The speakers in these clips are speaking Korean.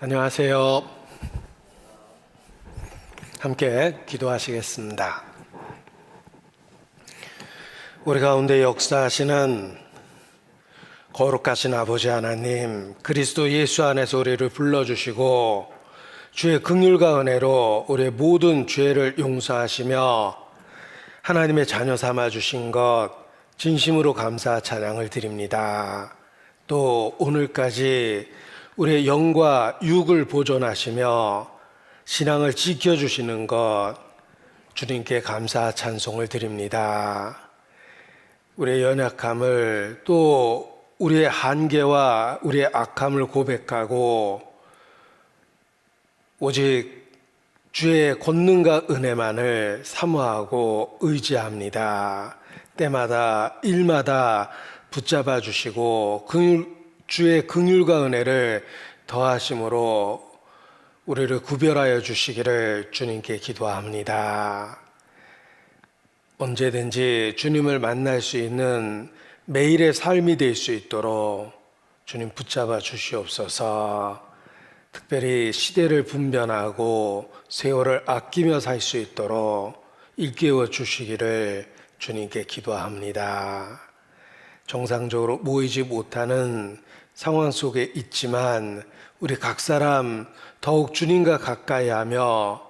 안녕하세요. 함께 기도하시겠습니다. 우리 가운데 역사하시는 거룩하신 아버지 하나님, 그리스도 예수 안에서 우리를 불러주시고 주의 긍휼과 은혜로 우리의 모든 죄를 용서하시며 하나님의 자녀 삼아주신 것 진심으로 감사 찬양을 드립니다. 또 오늘까지 우리의 영과 육을 보존하시며 신앙을 지켜주시는 것 주님께 감사 찬송을 드립니다. 우리의 연약함을 또 우리의 한계와 우리의 악함을 고백하고 오직 주의 권능과 은혜만을 사모하고 의지합니다. 때마다 일마다 붙잡아 주시고 주의 긍휼과 은혜를 더하심으로 우리를 구별하여 주시기를 주님께 기도합니다. 언제든지 주님을 만날 수 있는 매일의 삶이 될 수 있도록 주님 붙잡아 주시옵소서. 특별히 시대를 분별하고 세월을 아끼며 살 수 있도록 일깨워 주시기를 주님께 기도합니다. 정상적으로 모이지 못하는 상황 속에 있지만 우리 각 사람 더욱 주님과 가까이 하며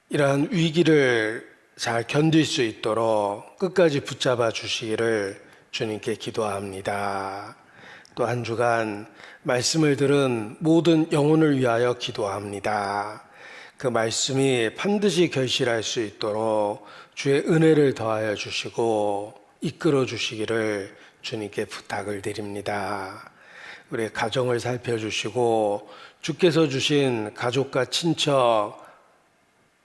이러한 위기를 잘 견딜 수 있도록 끝까지 붙잡아 주시기를 주님께 기도합니다. 또 한 주간 말씀을 들은 모든 영혼을 위하여 기도합니다. 그 말씀이 반드시 결실할 수 있도록 주의 은혜를 더하여 주시고 이끌어 주시기를 주님께 부탁을 드립니다. 우리의 가정을 살펴주시고 주께서 주신 가족과 친척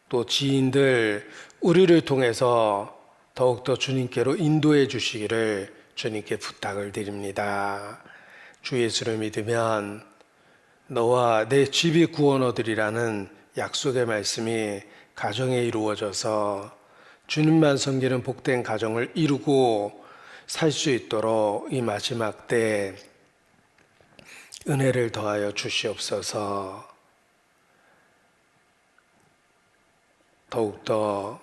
또 지인들 우리를 통해서 더욱더 주님께로 인도해 주시기를 주님께 부탁을 드립니다. 주 예수를 믿으면 너와 내 집이 구원 얻으리라는 약속의 말씀이 가정에 이루어져서 주님만 섬기는 복된 가정을 이루고 살 수 있도록 이 마지막 때 은혜를 더하여 주시옵소서. 더욱더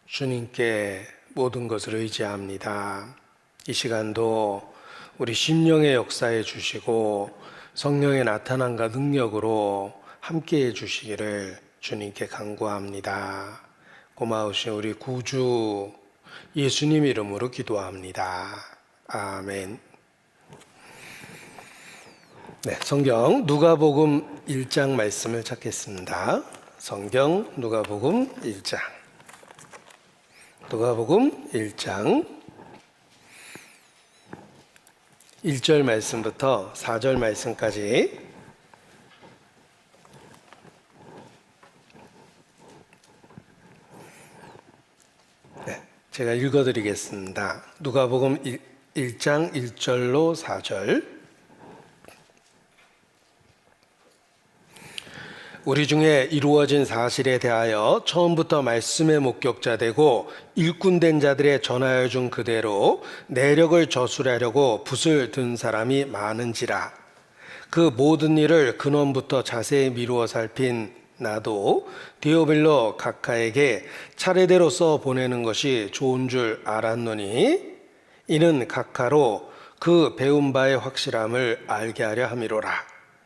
주님께 모든 것을 의지합니다. 이 시간도 우리 심령의 역사해 주시고 성령의 나타남과 능력으로 함께해 주시기를 주님께 간구합니다. 고마우신 우리 구주 예수님 이름으로 기도합니다. 아멘. 네, 성경 누가복음 1장 말씀을 찾겠습니다. 성경 누가복음 1장. 누가복음 1장 1절 말씀부터 4절 말씀까지 제가 읽어드리겠습니다. 누가복음 1장 1절로 4절. 우리 중에 이루어진 사실에 대하여 처음부터 말씀의 목격자 되고 일꾼된 자들의 전하여 준 그대로 내력을 저술하려고 붓을 든 사람이 많은지라. 그 모든 일을 근원부터 자세히 미루어 살핀 나도 디오빌로 각하에게 차례대로 써 보내는 것이 좋은 줄 알았노니 이는 각하로 그 배운 바의 확실함을 알게 하려 함이로라.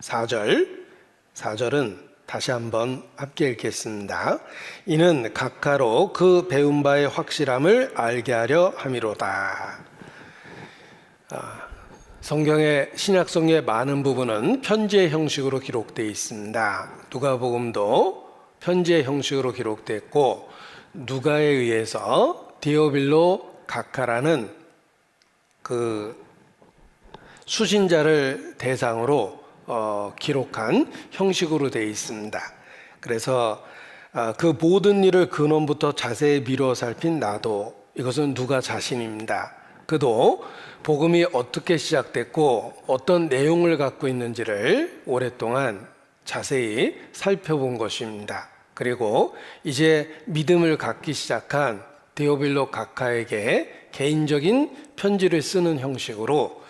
4절은 다시 한번 함께 읽겠습니다. 이는 각하로 그 배운 바의 확실함을 알게 하려 함이로다. 성경의 신약성의 많은 부분은 편지의 형식으로 기록되어 있습니다. 누가복음도 편지의 형식으로 기록됐고 누가에 의해서 디오빌로 각하라는 그 수신자를 대상으로 기록한 형식으로 되어 있습니다. 그래서 그 모든 일을 근원부터 자세히 미루어 살핀 나도, 이것은 누가 자신입니다. 그도 복음이 어떻게 시작됐고 어떤 내용을 갖고 있는지를 오랫동안 자세히 살펴본 것입니다. 그리고 이제 믿음을 갖기 시작한 디오빌로 각하에게 개인적인 편지를 쓰는 형식으로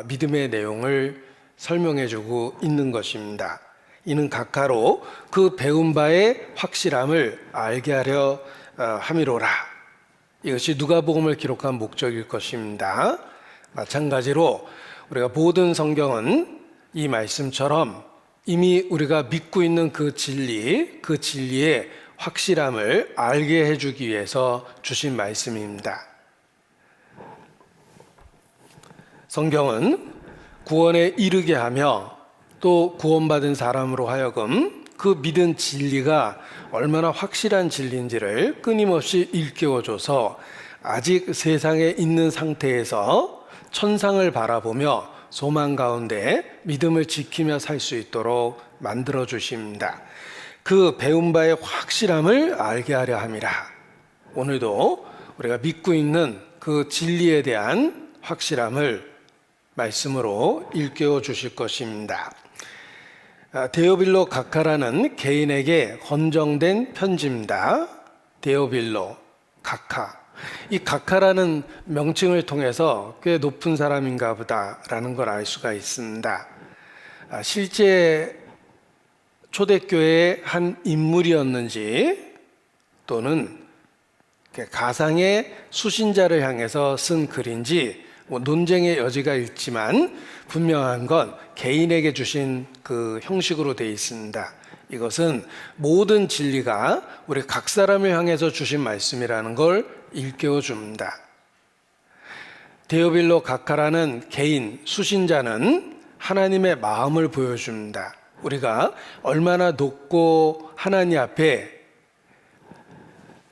믿음의 내용을 설명해주고 있는 것입니다. 이는 각하로 그 배운 바의 확실함을 알게 하려 함이로라. 이것이 누가복음을 기록한 목적일 것입니다. 마찬가지로 우리가 모든 성경은 이 말씀처럼 이미 우리가 믿고 있는 그 진리의 확실함을 알게 해주기 위해서 주신 말씀입니다. 성경은 구원에 이르게 하며 또 구원받은 사람으로 하여금 그 믿은 진리가 얼마나 확실한 진리인지를 끊임없이 일깨워줘서 아직 세상에 있는 상태에서 천상을 바라보며 소망 가운데 믿음을 지키며 살 수 있도록 만들어 주십니다. 그 배운 바의 확실함을 알게 하려 함이라. 오늘도 우리가 믿고 있는 그 진리에 대한 확실함을 말씀으로 일깨워 주실 것입니다. 데오빌로 각하라는 개인에게 건정된 편지입니다. 데오빌로 각하. 이 각하라는 명칭을 통해서 꽤 높은 사람인가 보다라는 걸 알 수가 있습니다. 실제 초대교회의 한 인물이었는지 또는 가상의 수신자를 향해서 쓴 글인지 논쟁의 여지가 있지만 분명한 건 개인에게 주신 그 형식으로 되어 있습니다. 이것은 모든 진리가 우리 각 사람을 향해서 주신 말씀이라는 걸 일깨워 줍니다. 데오빌로 각하라는 개인 수신자는 하나님의 마음을 보여줍니다. 우리가 얼마나 높고 하나님 앞에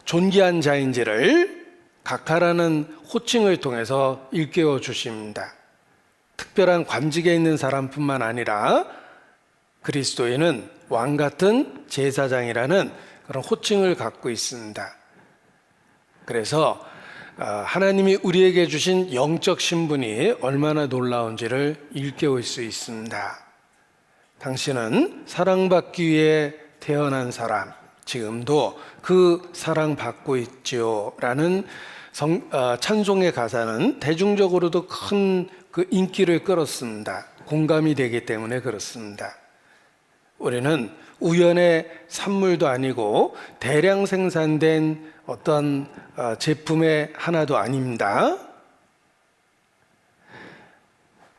존귀한 자인지를 각하라는 호칭을 통해서 일깨워 주십니다. 특별한 관직에 있는 사람뿐만 아니라 그리스도인은 왕 같은 제사장이라는 그런 호칭을 갖고 있습니다. 그래서 하나님이 우리에게 주신 영적 신분이 얼마나 놀라운지를 일깨울 수 있습니다. 당신은 사랑받기 위해 태어난 사람, 지금도 그 사랑받고 있지요 라는 찬송의 가사는 대중적으로도 큰 그 인기를 끌었습니다. 공감이 되기 때문에 그렇습니다. 우리는 우연의 산물도 아니고 대량 생산된 어떤 제품의 하나도 아닙니다.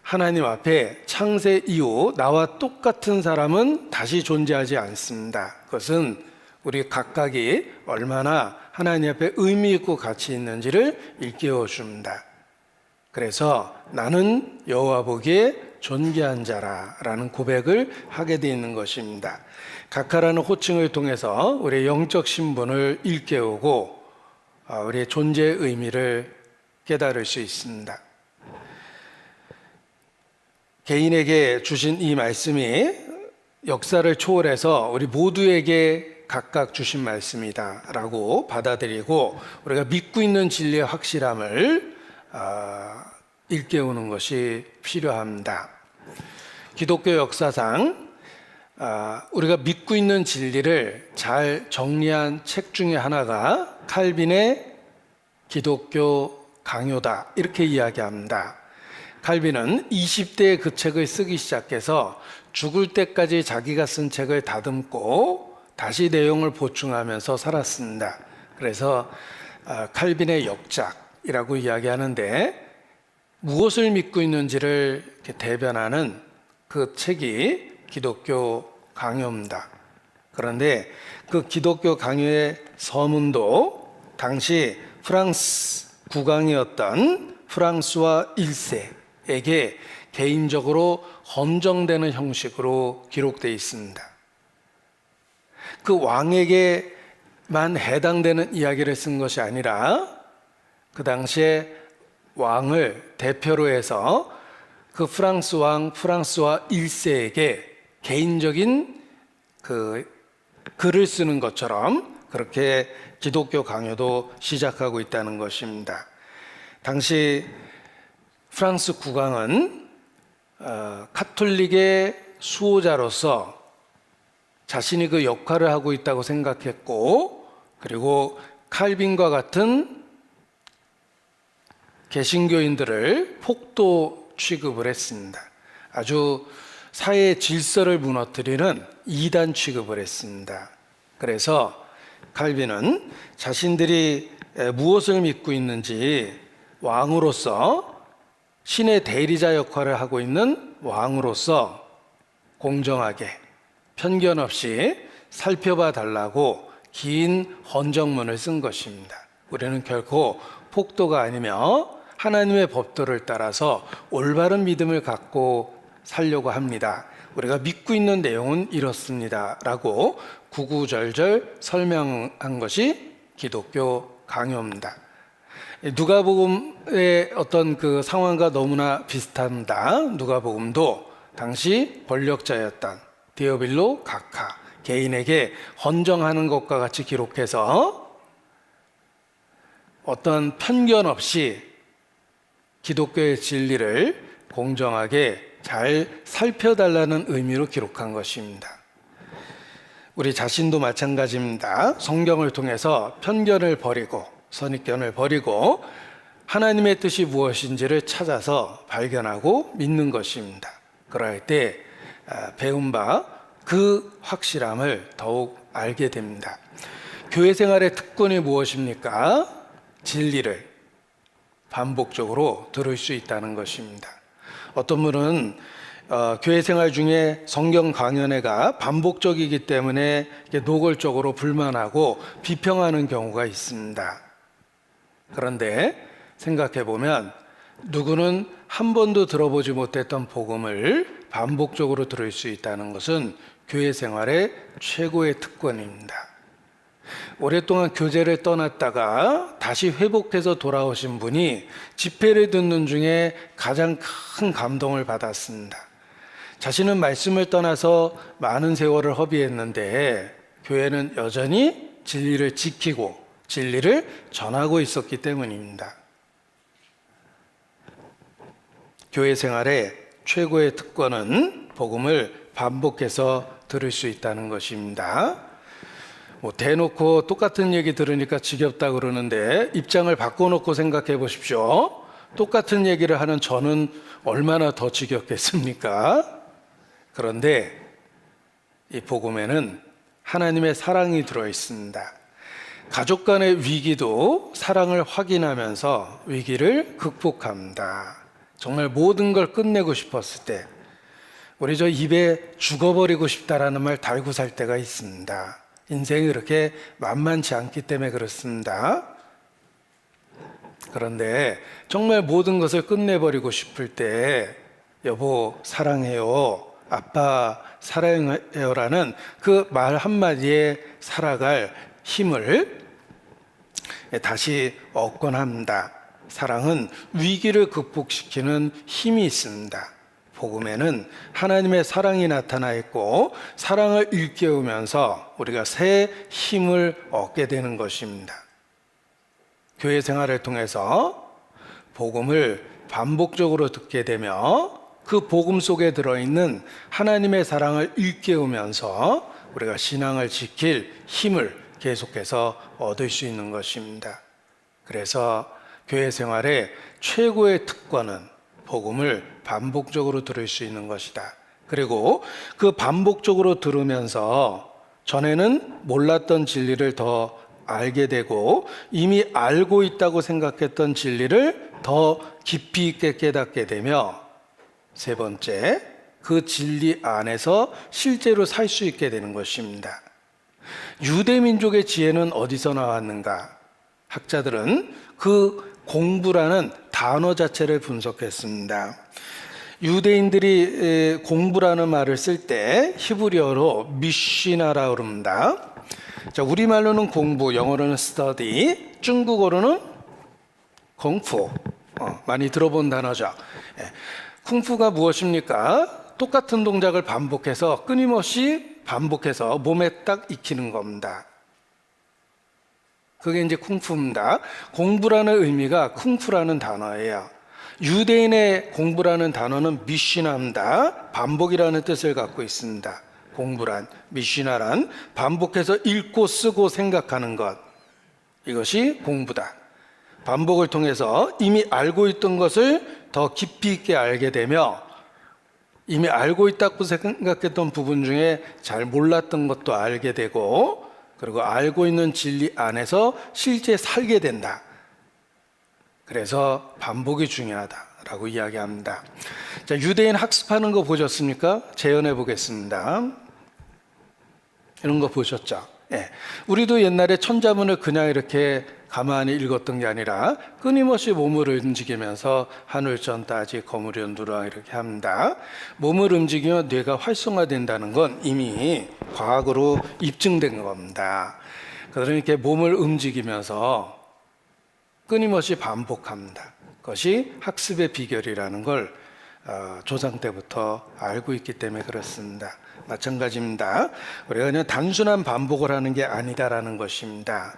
하나님 앞에 창세 이후 나와 똑같은 사람은 다시 존재하지 않습니다. 그것은 우리 각각이 얼마나 하나님 앞에 의미 있고 가치 있는지를 일깨워 줍니다. 그래서 나는 여호와 보기에 존귀한 자라라는 고백을 하게 되어 있는 것입니다. 각하라는 호칭을 통해서 우리의 영적 신분을 일깨우고 우리의 존재의 의미를 깨달을 수 있습니다. 개인에게 주신 이 말씀이 역사를 초월해서 우리 모두에게 각각 주신 말씀이다라고 받아들이고 우리가 믿고 있는 진리의 확실함을 일깨우는 것이 필요합니다. 기독교 역사상 우리가 믿고 있는 진리를 잘 정리한 책 중에 하나가 칼빈의 기독교 강요다 이렇게 이야기합니다. 칼빈은 20대에 그 책을 쓰기 시작해서 죽을 때까지 자기가 쓴 책을 다듬고 다시 내용을 보충하면서 살았습니다. 그래서 칼빈의 역작이라고 이야기하는데 무엇을 믿고 있는지를 이렇게 대변하는 그 책이 기독교 강요입니다. 그런데 그 기독교 강요의 서문도 당시 프랑스 국왕이었던 프랑스와 1세에게 개인적으로 헌정되는 형식으로 기록되어 있습니다. 그 왕에게만 해당되는 이야기를 쓴 것이 아니라 그 당시에 왕을 대표로 해서 그 프랑스 왕 프랑스와 1세에게 개인적인 그 글을 쓰는 것처럼 그렇게 기독교 강요도 시작하고 있다는 것입니다. 당시 프랑스 국왕은 카톨릭의 수호자로서 자신이 그 역할을 하고 있다고 생각했고 그리고 칼빈과 같은 개신교인들을 폭도 취급을 했습니다. 아주 사회의 질서를 무너뜨리는 이단 취급을 했습니다. 그래서 칼빈은 자신들이 무엇을 믿고 있는지 왕으로서, 신의 대리자 역할을 하고 있는 왕으로서 공정하게 편견 없이 살펴봐 달라고 긴 헌정문을 쓴 것입니다. 우리는 결코 폭도가 아니며 하나님의 법도를 따라서 올바른 믿음을 갖고 살려고 합니다. 우리가 믿고 있는 내용은 이렇습니다 라고 구구절절 설명한 것이 기독교 강요입니다. 누가복음의 어떤 그 상황과 너무나 비슷합니다. 누가복음도 당시 권력자였던 데오빌로 각하 개인에게 헌정하는 것과 같이 기록해서 어떤 편견 없이 기독교의 진리를 공정하게 잘 살펴달라는 의미로 기록한 것입니다. 우리 자신도 마찬가지입니다. 성경을 통해서 편견을 버리고 선입견을 버리고 하나님의 뜻이 무엇인지를 찾아서 발견하고 믿는 것입니다. 그럴 때 배운 바 그 확실함을 더욱 알게 됩니다. 교회 생활의 특권이 무엇입니까? 진리를 반복적으로 들을 수 있다는 것입니다. 어떤 분은 교회 생활 중에 성경 강연회가 반복적이기 때문에 노골적으로 불만하고 비평하는 경우가 있습니다. 그런데 생각해 보면 누구는 한 번도 들어보지 못했던 복음을 반복적으로 들을 수 있다는 것은 교회 생활의 최고의 특권입니다. 오랫동안 교제를 떠났다가 다시 회복해서 돌아오신 분이 집회를 듣는 중에 가장 큰 감동을 받았습니다. 자신은 말씀을 떠나서 많은 세월을 허비했는데 교회는 여전히 진리를 지키고 진리를 전하고 있었기 때문입니다. 교회 생활의 최고의 특권은 복음을 반복해서 들을 수 있다는 것입니다. 대놓고 똑같은 얘기 들으니까 지겹다 그러는데 입장을 바꿔놓고 생각해 보십시오. 똑같은 얘기를 하는 저는 얼마나 더 지겹겠습니까? 그런데 이 복음에는 하나님의 사랑이 들어 있습니다. 가족 간의 위기도 사랑을 확인하면서 위기를 극복합니다. 정말 모든 걸 끝내고 싶었을 때 우리 저 입에 죽어버리고 싶다라는 말 달고 살 때가 있습니다. 인생이 그렇게 만만치 않기 때문에 그렇습니다. 그런데 정말 모든 것을 끝내버리고 싶을 때 여보 사랑해요, 아빠 사랑해요라는 그 말 한마디에 살아갈 힘을 다시 얻곤 합니다. 사랑은 위기를 극복시키는 힘이 있습니다. 복음에는 하나님의 사랑이 나타나 있고 사랑을 일깨우면서 우리가 새 힘을 얻게 되는 것입니다. 교회 생활을 통해서 복음을 반복적으로 듣게 되며 그 복음 속에 들어있는 하나님의 사랑을 일깨우면서 우리가 신앙을 지킬 힘을 계속해서 얻을 수 있는 것입니다. 그래서 교회 생활의 최고의 특권은 복음을 반복적으로 들을 수 있는 것이다. 그리고 그 반복적으로 들으면서 전에는 몰랐던 진리를 더 알게 되고 이미 알고 있다고 생각했던 진리를 더 깊이 있게 깨닫게 되며 세 번째, 그 진리 안에서 실제로 살 수 있게 되는 것입니다. 유대민족의 지혜는 어디서 나왔는가? 학자들은 그 공부라는 단어 자체를 분석했습니다. 유대인들이 공부라는 말을 쓸 때 히브리어로 미시나라고 합니다. 자, 우리말로는 공부, 영어로는 study, 중국어로는 쿵푸. 많이 들어본 단어죠. 쿵푸가 무엇입니까? 똑같은 동작을 반복해서 끊임없이 반복해서 몸에 딱 익히는 겁니다. 그게 이제 쿵푸입니다. 공부라는 의미가 쿵푸라는 단어예요. 유대인의 공부라는 단어는 미시나입니다. 반복이라는 뜻을 갖고 있습니다. 공부란, 미시나란 반복해서 읽고 쓰고 생각하는 것. 이것이 공부다. 반복을 통해서 이미 알고 있던 것을 더 깊이 있게 알게 되며 이미 알고 있다고 생각했던 부분 중에 잘 몰랐던 것도 알게 되고, 그리고 알고 있는 진리 안에서 실제 살게 된다. 그래서 반복이 중요하다라고 이야기합니다. 자, 유대인 학습하는 거 보셨습니까? 재현해 보겠습니다. 이런 거 보셨죠? 예. 우리도 옛날에 천자문을 그냥 이렇게 가만히 읽었던 게 아니라 끊임없이 몸을 움직이면서 하늘천 따지 거무련 누라 이렇게 합니다. 몸을 움직이면 뇌가 활성화된다는 건 이미 과학으로 입증된 겁니다. 그러니까 이렇게 몸을 움직이면서 끊임없이 반복합니다. 그것이 학습의 비결이라는 걸 조상 때부터 알고 있기 때문에 그렇습니다. 마찬가지입니다. 우리가 그냥 단순한 반복을 하는 게 아니다라는 것입니다.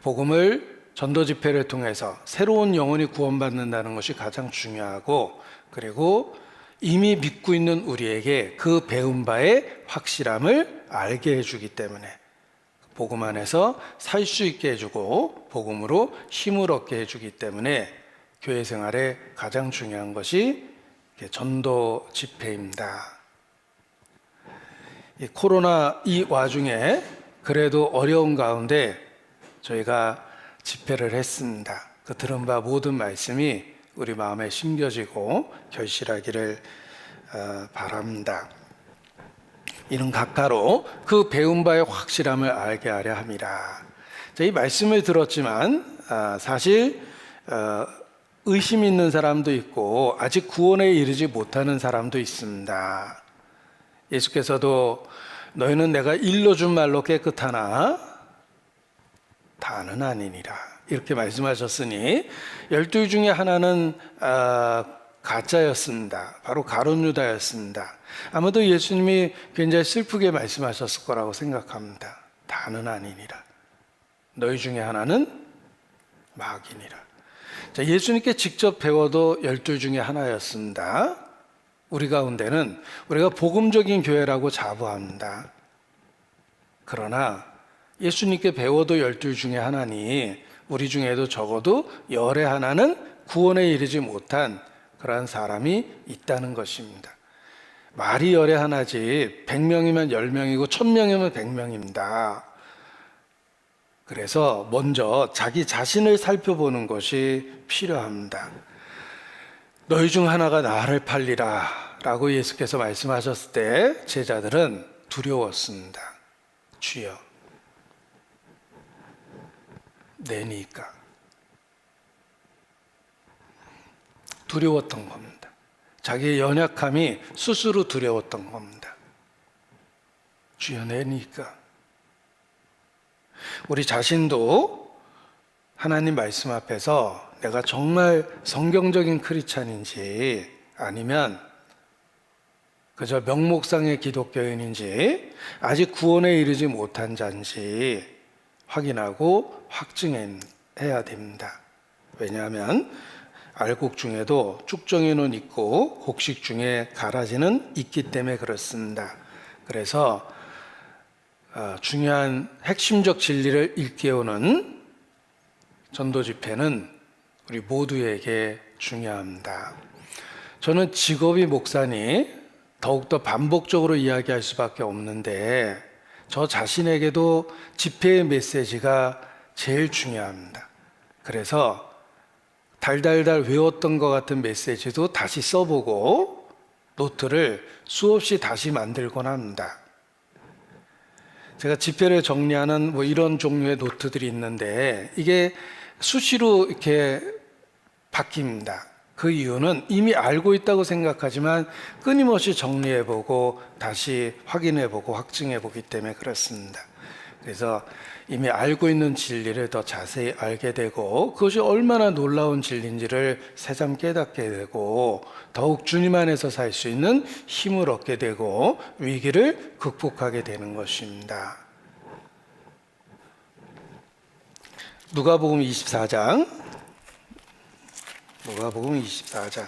복음을 전도 집회를 통해서 새로운 영혼이 구원받는다는 것이 가장 중요하고, 그리고 이미 믿고 있는 우리에게 그 배운 바의 확실함을 알게 해주기 때문에 복음 안에서 살 수 있게 해주고 복음으로 힘을 얻게 해주기 때문에 교회 생활에 가장 중요한 것이 전도 집회입니다. 이 코로나 이 와중에 그래도 어려운 가운데 저희가 집회를 했습니다. 그 들은 바 모든 말씀이 우리 마음에 심겨지고 결실하기를 바랍니다. 이는 각가로 그 배운 바의 확실함을 알게 하려 함이라. 이 말씀을 들었지만 사실 의심 있는 사람도 있고 아직 구원에 이르지 못하는 사람도 있습니다. 예수께서도 너희는 내가 일러준 말로 깨끗하나 다는 아니니라 이렇게 말씀하셨으니 12 중에 하나는 가짜였습니다. 바로 가룟 유다였습니다. 아마도 예수님이 굉장히 슬프게 말씀하셨을 거라고 생각합니다. 다는 아니니라. 너희 중에 하나는 마귀니라. 자, 예수님께 직접 배워도 12 중에 하나였습니다. 우리 가운데는 우리가 복음적인 교회라고 자부합니다. 그러나 예수님께 배워도 12 중에 하나니 우리 중에도 적어도 열의 하나는 구원에 이르지 못한 그러한 사람이 있다는 것입니다. 말이 열의 하나지 100명이면 10명이고 1000명이면 100명입니다. 그래서 먼저 자기 자신을 살펴보는 것이 필요합니다. 너희 중 하나가 나를 팔리라 라고 예수께서 말씀하셨을 때 제자들은 두려웠습니다. 주여 내니까 두려웠던 겁니다. 자기의 연약함이 스스로 두려웠던 겁니다. 주여 내니까. 우리 자신도 하나님 말씀 앞에서 내가 정말 성경적인 크리스찬인지 아니면 그저 명목상의 기독교인인지 아직 구원에 이르지 못한 자인지 확인하고 확증해야 됩니다. 왜냐하면 알곡 중에도 쭉정이는 있고 곡식 중에 가라지는 있기 때문에 그렇습니다. 그래서 중요한 핵심적 진리를 일깨우는 전도 집회는 우리 모두에게 중요합니다. 저는 직업이 목사니 더욱더 반복적으로 이야기할 수밖에 없는데 저 자신에게도 집회의 메시지가 제일 중요합니다. 그래서 달달달 외웠던 것 같은 메시지도 다시 써보고 노트를 수없이 다시 만들곤 합니다. 제가 집회를 정리하는 이런 종류의 노트들이 있는데 이게 수시로 이렇게 바뀝니다. 그 이유는 이미 알고 있다고 생각하지만 끊임없이 정리해보고 다시 확인해보고 확증해보기 때문에 그렇습니다. 그래서 이미 알고 있는 진리를 더 자세히 알게 되고 그것이 얼마나 놀라운 진리인지를 새삼 깨닫게 되고 더욱 주님 안에서 살 수 있는 힘을 얻게 되고 위기를 극복하게 되는 것입니다. 누가복음 24장 누가복음 24장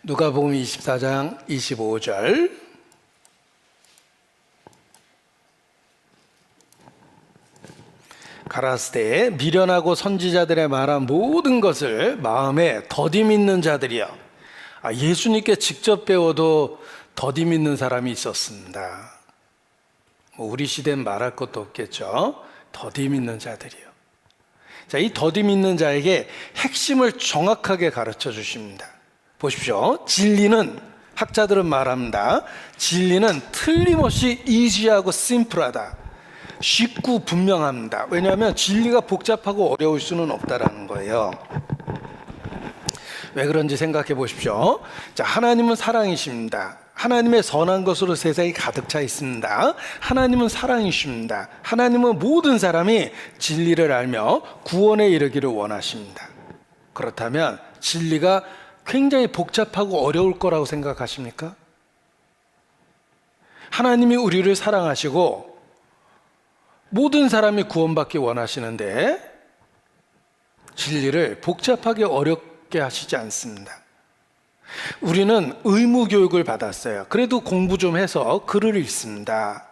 누가복음 24장 25절 가라스대 미련하고 선지자들의 말한 모든 것을 마음에 더디 믿는 자들이여. 예수님께 직접 배워도 더디 믿는 사람이 있었습니다. 우리 시대는 말할 것도 없겠죠. 더디 믿는 자들이요. 자, 이 더디 믿는 자에게 핵심을 정확하게 가르쳐 주십니다. 보십시오. 진리는, 학자들은 말합니다. 진리는 틀림없이 이지하고 심플하다. 쉽고 분명합니다. 왜냐하면 진리가 복잡하고 어려울 수는 없다라는 거예요. 왜 그런지 생각해 보십시오. 자, 하나님은 사랑이십니다. 하나님의 선한 것으로 세상이 가득 차 있습니다. 하나님은 사랑이십니다. 하나님은 모든 사람이 진리를 알며 구원에 이르기를 원하십니다. 그렇다면 진리가 굉장히 복잡하고 어려울 거라고 생각하십니까? 하나님이 우리를 사랑하시고 모든 사람이 구원받기 원하시는데 진리를 복잡하게 어렵게 하시지 않습니다. 우리는 의무 교육을 받았어요. 그래도 공부 좀 해서 글을 읽습니다.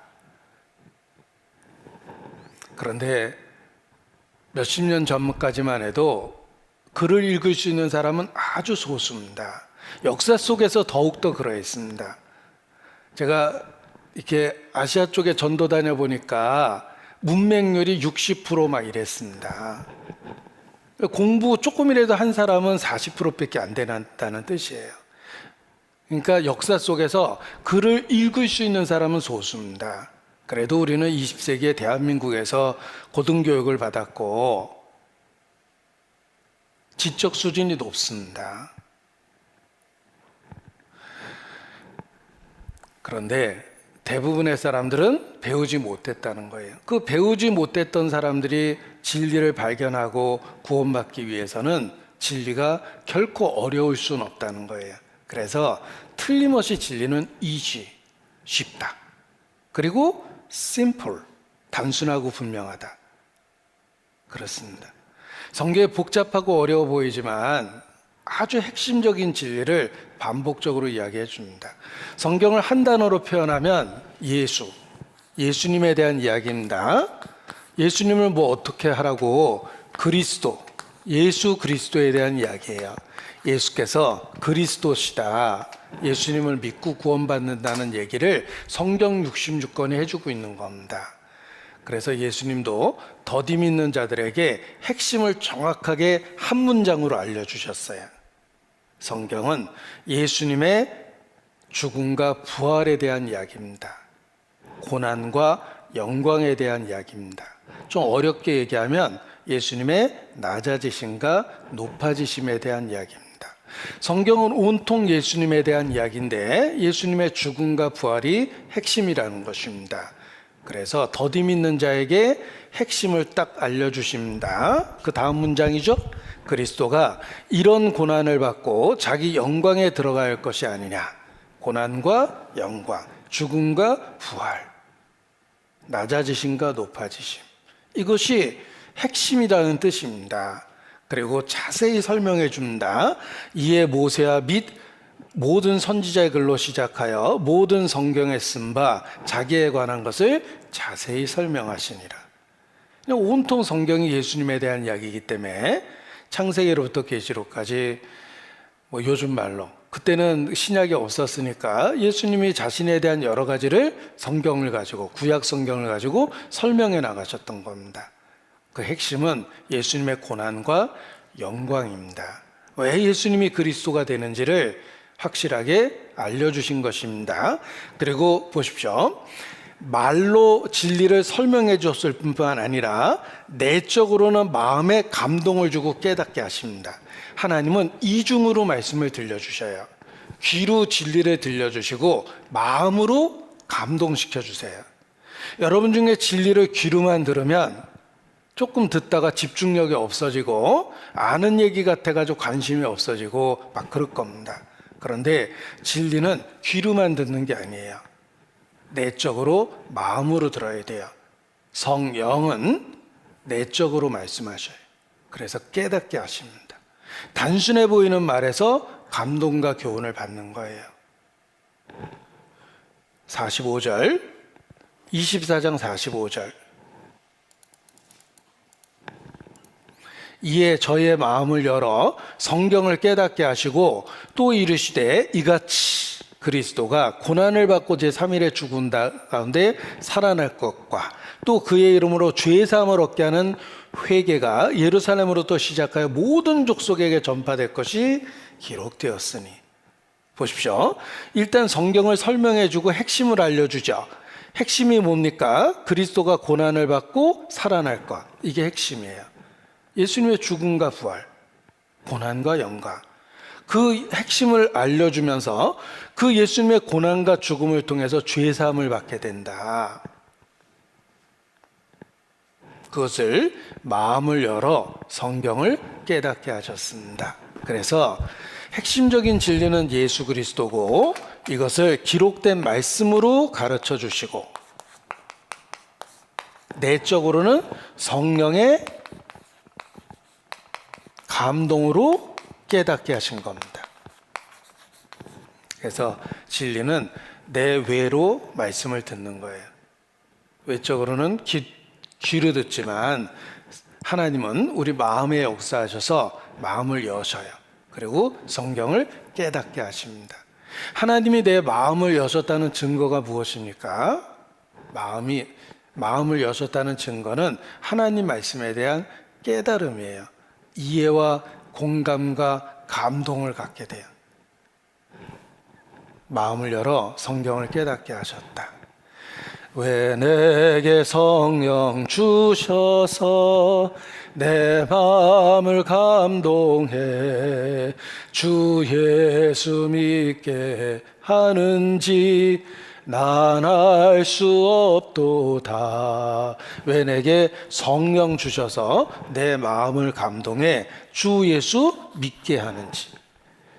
그런데 몇십 년 전까지만 해도 글을 읽을 수 있는 사람은 아주 소수입니다. 역사 속에서 더욱더 그러했습니다. 제가 이렇게 아시아 쪽에 전도 다녀보니까 문맹률이 60% 이랬습니다. 공부 조금이라도 한 사람은 40%밖에 안 된다는 뜻이에요. 그러니까 역사 속에서 글을 읽을 수 있는 사람은 소수입니다. 그래도 우리는 20세기의 대한민국에서 고등교육을 받았고 지적 수준이 높습니다. 그런데 대부분의 사람들은 배우지 못했다는 거예요. 그 배우지 못했던 사람들이 진리를 발견하고 구원받기 위해서는 진리가 결코 어려울 수는 없다는 거예요. 그래서 틀림없이 진리는 easy, 쉽다. 그리고 simple, 단순하고 분명하다. 그렇습니다. 성경이 복잡하고 어려워 보이지만 아주 핵심적인 진리를 반복적으로 이야기해 줍니다. 성경을 한 단어로 표현하면 예수님에 대한 이야기입니다. 예수님을 뭐 어떻게 하라고? 그리스도, 예수 그리스도에 대한 이야기예요. 예수께서 그리스도시다. 예수님을 믿고 구원받는다는 얘기를 성경 66권이 해주고 있는 겁니다. 그래서 예수님도 더디 믿는 자들에게 핵심을 정확하게 한 문장으로 알려주셨어요. 성경은 예수님의 죽음과 부활에 대한 이야기입니다. 고난과 영광에 대한 이야기입니다. 좀 어렵게 얘기하면 예수님의 낮아지심과 높아지심에 대한 이야기입니다. 성경은 온통 예수님에 대한 이야기인데 예수님의 죽음과 부활이 핵심이라는 것입니다. 그래서 더디 믿는 자에게 핵심을 딱 알려주십니다. 그 다음 문장이죠. 그리스도가 이런 고난을 받고 자기 영광에 들어갈 것이 아니냐. 고난과 영광, 죽음과 부활, 낮아지심과 높아지심. 이것이 핵심이라는 뜻입니다. 그리고 자세히 설명해 줍니다. 이에 모세와 및 모든 선지자의 글로 시작하여 모든 성경에 쓴 바 자기에 관한 것을 자세히 설명하시니라. 온통 성경이 예수님에 대한 이야기이기 때문에 창세기로부터 계시록까지 요즘 말로 그때는 신약이 없었으니까 예수님이 자신에 대한 여러 가지를 성경을 가지고 구약 성경을 가지고 설명해 나가셨던 겁니다. 그 핵심은 예수님의 고난과 영광입니다. 왜 예수님이 그리스도가 되는지를 확실하게 알려주신 것입니다. 그리고 보십시오. 말로 진리를 설명해 줬을 뿐만 아니라 내적으로는 마음에 감동을 주고 깨닫게 하십니다. 하나님은 이중으로 말씀을 들려주셔요. 귀로 진리를 들려주시고 마음으로 감동시켜 주세요. 여러분 중에 진리를 귀로만 들으면 조금 듣다가 집중력이 없어지고 아는 얘기 같아가지고 관심이 없어지고 막 그럴 겁니다. 그런데 진리는 귀로만 듣는 게 아니에요. 내적으로 마음으로 들어야 돼요. 성령은 내적으로 말씀하셔요. 그래서 깨닫게 하십니다. 단순해 보이는 말에서 감동과 교훈을 받는 거예요. 45절, 24장 45절. 이에 저의 마음을 열어 성경을 깨닫게 하시고 또 이르시되 이같이 그리스도가 고난을 받고 제3일에 죽은 가운데 살아날 것과 또 그의 이름으로 죄사함을 얻게 하는 회개가 예루살렘으로부터 시작하여 모든 족속에게 전파될 것이 기록되었으니. 보십시오. 일단 성경을 설명해 주고 핵심을 알려주죠. 핵심이 뭡니까? 그리스도가 고난을 받고 살아날 것. 이게 핵심이에요. 예수님의 죽음과 부활, 고난과 영광. 그 핵심을 알려주면서 그 예수님의 고난과 죽음을 통해서 죄사함을 받게 된다. 그것을 마음을 열어 성경을 깨닫게 하셨습니다. 그래서 핵심적인 진리는 예수 그리스도고 이것을 기록된 말씀으로 가르쳐 주시고 내적으로는 성령의 감동으로 깨닫게 하신 겁니다. 그래서 진리는 내 외로 말씀을 듣는 거예요. 외적으로는 귀로 듣지만 하나님은 우리 마음에 역사하셔서 마음을 여셔요. 그리고 성경을 깨닫게 하십니다. 하나님이 내 마음을 여셨다는 증거가 무엇입니까? 마음을 여셨다는 증거는 하나님 말씀에 대한 깨달음이에요. 이해와 공감과 감동을 갖게 돼요. 마음을 열어 성경을 깨닫게 하셨다. 왜 내게 성령 주셔서 내 마음을 감동해 주 예수 믿게 하는지 난 알 수 없도다. 왜 내게 성령 주셔서 내 마음을 감동해 주 예수 믿게 하는지.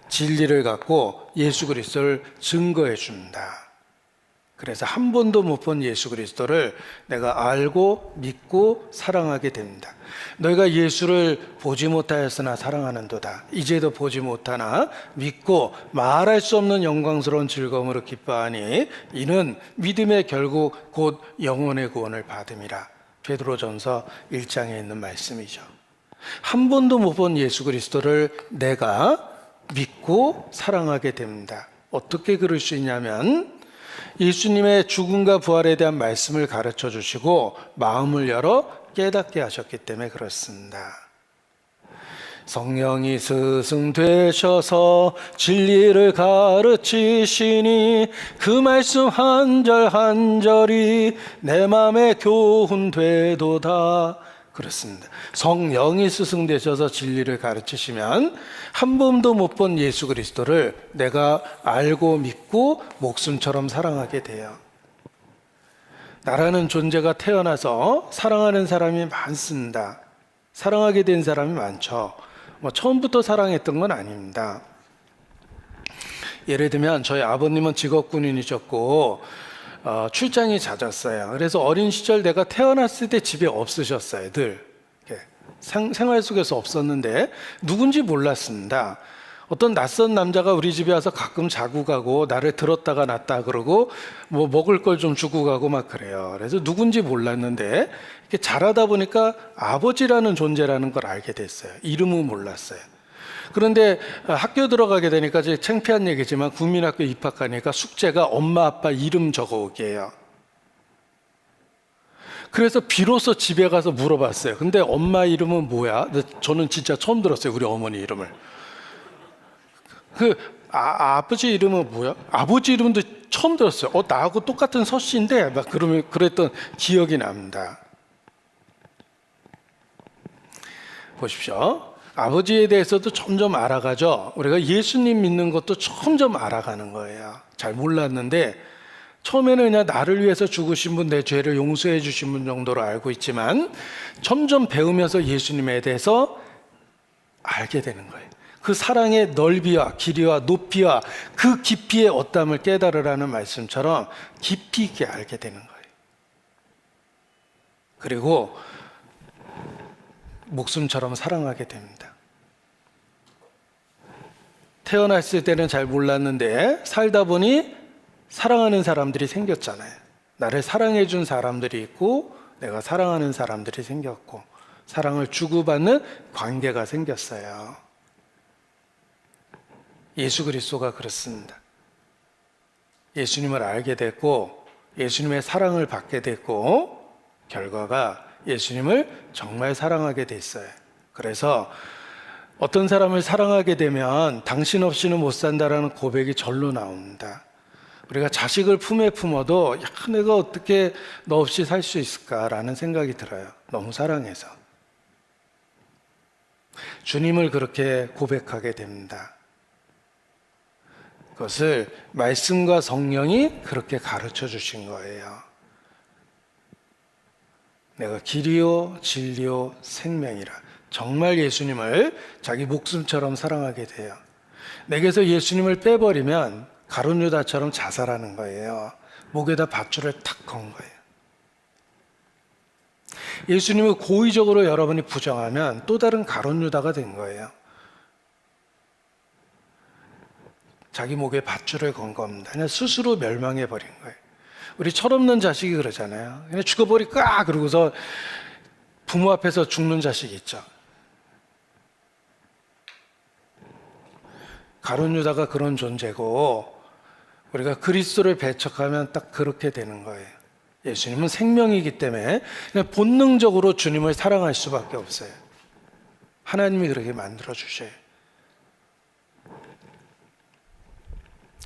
진리를 갖고 예수 그리스도를 증거해 준다. 그래서 한 번도 못 본 예수 그리스도를 내가 알고 믿고 사랑하게 됩니다. 너희가 예수를 보지 못하였으나 사랑하는도다. 이제도 보지 못하나 믿고 말할 수 없는 영광스러운 즐거움으로 기뻐하니 이는 믿음의 결국 곧 영혼의 구원을 받음이라. 베드로전서 1장에 있는 말씀이죠. 한 번도 못 본 예수 그리스도를 내가 믿고 사랑하게 됩니다. 어떻게 그럴 수 있냐면 예수님의 죽음과 부활에 대한 말씀을 가르쳐 주시고 마음을 열어 깨닫게 하셨기 때문에 그렇습니다. 성령이 스승되셔서 진리를 가르치시니 그 말씀 한 절 한 절이 내 마음에 교훈되도다. 그렇습니다. 성령이 스승되셔서 진리를 가르치시면 한 번도 못 본 예수 그리스도를 내가 알고 믿고 목숨처럼 사랑하게 돼요. 나라는 존재가 태어나서 사랑하는 사람이 많습니다. 사랑하게 된 사람이 많죠. 처음부터 사랑했던 건 아닙니다. 예를 들면 저희 아버님은 직업군인이셨고 출장이 잦았어요. 그래서 어린 시절 내가 태어났을 때 집에 없으셨어요. 늘 생활 속에서 없었는데 누군지 몰랐습니다. 어떤 낯선 남자가 우리 집에 와서 가끔 자고 가고 나를 들었다가 놨다 그러고 뭐 먹을 걸 좀 주고 가고 막 그래요. 그래서 누군지 몰랐는데 이렇게 자라다 보니까 아버지라는 존재라는 걸 알게 됐어요. 이름은 몰랐어요. 그런데 학교 들어가게 되니까 이제 창피한 얘기지만 국민학교 입학하니까 숙제가 엄마 아빠 이름 적어오기예요. 그래서 비로소 집에 가서 물어봤어요. 근데 엄마 이름은 뭐야? 저는 진짜 처음 들었어요. 우리 어머니 이름을. 아버지 이름은 뭐야? 아버지 이름도 처음 들었어요. 나하고 똑같은 서씨인데 막 그랬던 기억이 납니다. 보십시오. 아버지에 대해서도 점점 알아가죠. 우리가 예수님 믿는 것도 점점 알아가는 거예요. 잘 몰랐는데 처음에는 그냥 나를 위해서 죽으신 분, 내 죄를 용서해 주신 분 정도로 알고 있지만 점점 배우면서 예수님에 대해서 알게 되는 거예요. 그 사랑의 넓이와 길이와 높이와 그 깊이의 어떠함을 깨달으라는 말씀처럼 깊이 있게 알게 되는 거예요. 그리고 목숨처럼 사랑하게 됩니다. 태어났을 때는 잘 몰랐는데 살다 보니 사랑하는 사람들이 생겼잖아요. 나를 사랑해 준 사람들이 있고 내가 사랑하는 사람들이 생겼고 사랑을 주고받는 관계가 생겼어요. 예수 그리스도가 그렇습니다. 예수님을 알게 됐고 예수님의 사랑을 받게 됐고 결과가 예수님을 정말 사랑하게 됐어요. 그래서 어떤 사람을 사랑하게 되면 당신 없이는 못 산다라는 고백이 절로 나옵니다. 우리가 자식을 품에 품어도 내가 어떻게 너 없이 살 수 있을까라는 생각이 들어요. 너무 사랑해서. 주님을 그렇게 고백하게 됩니다. 그것을 말씀과 성령이 그렇게 가르쳐 주신 거예요. 내가 길이요 진리요 생명이라. 정말 예수님을 자기 목숨처럼 사랑하게 돼요. 내게서 예수님을 빼버리면 가룟 유다처럼 자살하는 거예요. 목에다 밧줄을 탁 건 거예요. 예수님을 고의적으로 여러분이 부정하면 또 다른 가룟 유다가 된 거예요. 자기 목에 밧줄을 건 겁니다. 그냥 스스로 멸망해 버린 거예요. 우리 철없는 자식이 그러잖아요. 그냥 죽어버릴까 그러고서 부모 앞에서 죽는 자식 있죠. 가룟 유다가 그런 존재고 우리가 그리스도를 배척하면 딱 그렇게 되는 거예요. 예수님은 생명이기 때문에 그냥 본능적으로 주님을 사랑할 수밖에 없어요. 하나님이 그렇게 만들어 주셔요.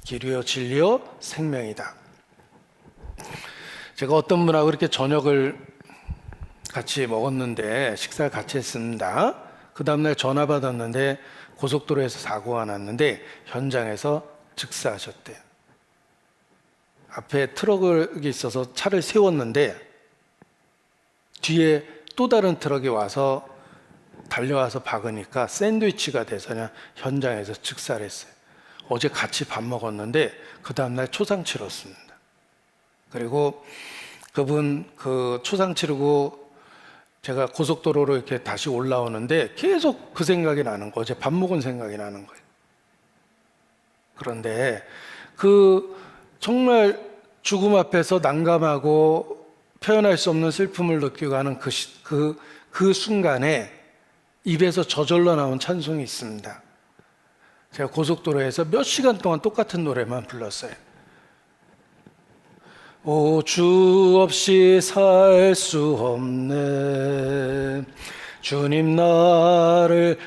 길이요 진리요 생명이다. 제가 어떤 분하고 이렇게 저녁을 같이 먹었는데 식사를 같이 했습니다. 그 다음날 전화 받았는데 고속도로에서 사고가 났는데 현장에서 즉사하셨대요. 앞에 트럭이 있어서 차를 세웠는데 뒤에 또 다른 트럭이 와서 달려와서 박으니까 샌드위치가 돼서 그냥 현장에서 즉사를 했어요. 어제 같이 밥 먹었는데 그 다음날 초상 치렀습니다. 그리고 그분 그 초상 치르고 제가 고속도로로 이렇게 다시 올라오는데 계속 그 생각이 나는 거예요. 어제 밥 먹은 생각이 나는 거예요. 그런데 그 정말 죽음 앞에서 난감하고 표현할 수 없는 슬픔을 느끼고 하는 그 순간에 입에서 저절로 나온 찬송이 있습니다. 제가 고속도로에서 몇 시간 동안 똑같은 노래만 불렀어요. 오, 주 없이 살 수 없네. 주님 나를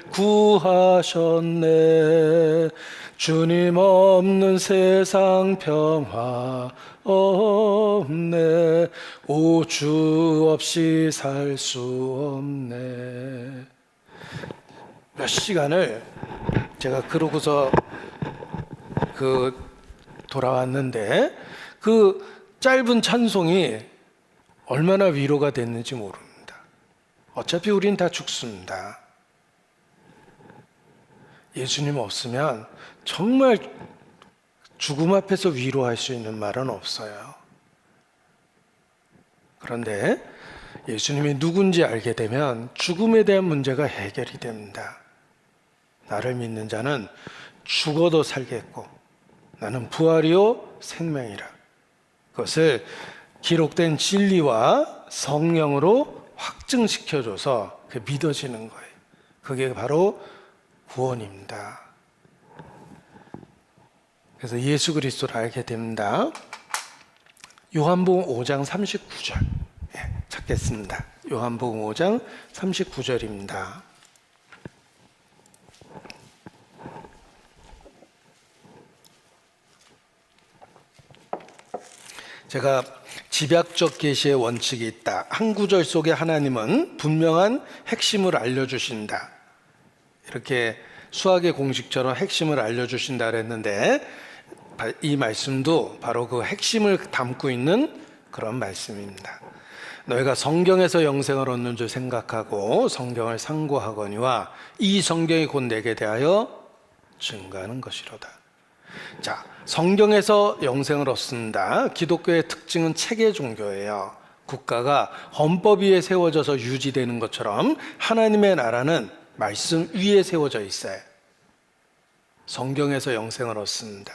구하셨네. 주님 없는 세상 평화 없네. 오, 주 없이 살 수 없네. 몇 시간을 제가 그러고서 돌아왔는데 그 짧은 찬송이 얼마나 위로가 됐는지 모릅니다. 어차피 우린 다 죽습니다. 예수님 없으면 정말 죽음 앞에서 위로할 수 있는 말은 없어요. 그런데 예수님이 누군지 알게 되면 죽음에 대한 문제가 해결이 됩니다. 나를 믿는 자는 죽어도 살겠고 나는 부활이요 생명이라. 그것을 기록된 진리와 성령으로 확증시켜줘서 믿어지는 거예요. 그게 바로 구원입니다. 그래서 예수 그리스도를 알게 됩니다. 요한복음 5장 39절 찾겠습니다. 요한복음 5장 39절입니다. 제가 집약적 계시의 원칙이 있다. 한 구절 속에 하나님은 분명한 핵심을 알려주신다. 이렇게 수학의 공식처럼 핵심을 알려주신다 그랬는데 이 말씀도 바로 그 핵심을 담고 있는 그런 말씀입니다. 너희가 성경에서 영생을 얻는 줄 생각하고 성경을 상고하거니와 이 성경이 곧 내게 대하여 증거하는 것이로다. 자, 성경에서 영생을 얻습니다. 기독교의 특징은 체계 종교예요. 국가가 헌법 위에 세워져서 유지되는 것처럼 하나님의 나라는 말씀 위에 세워져 있어요. 성경에서 영생을 얻습니다.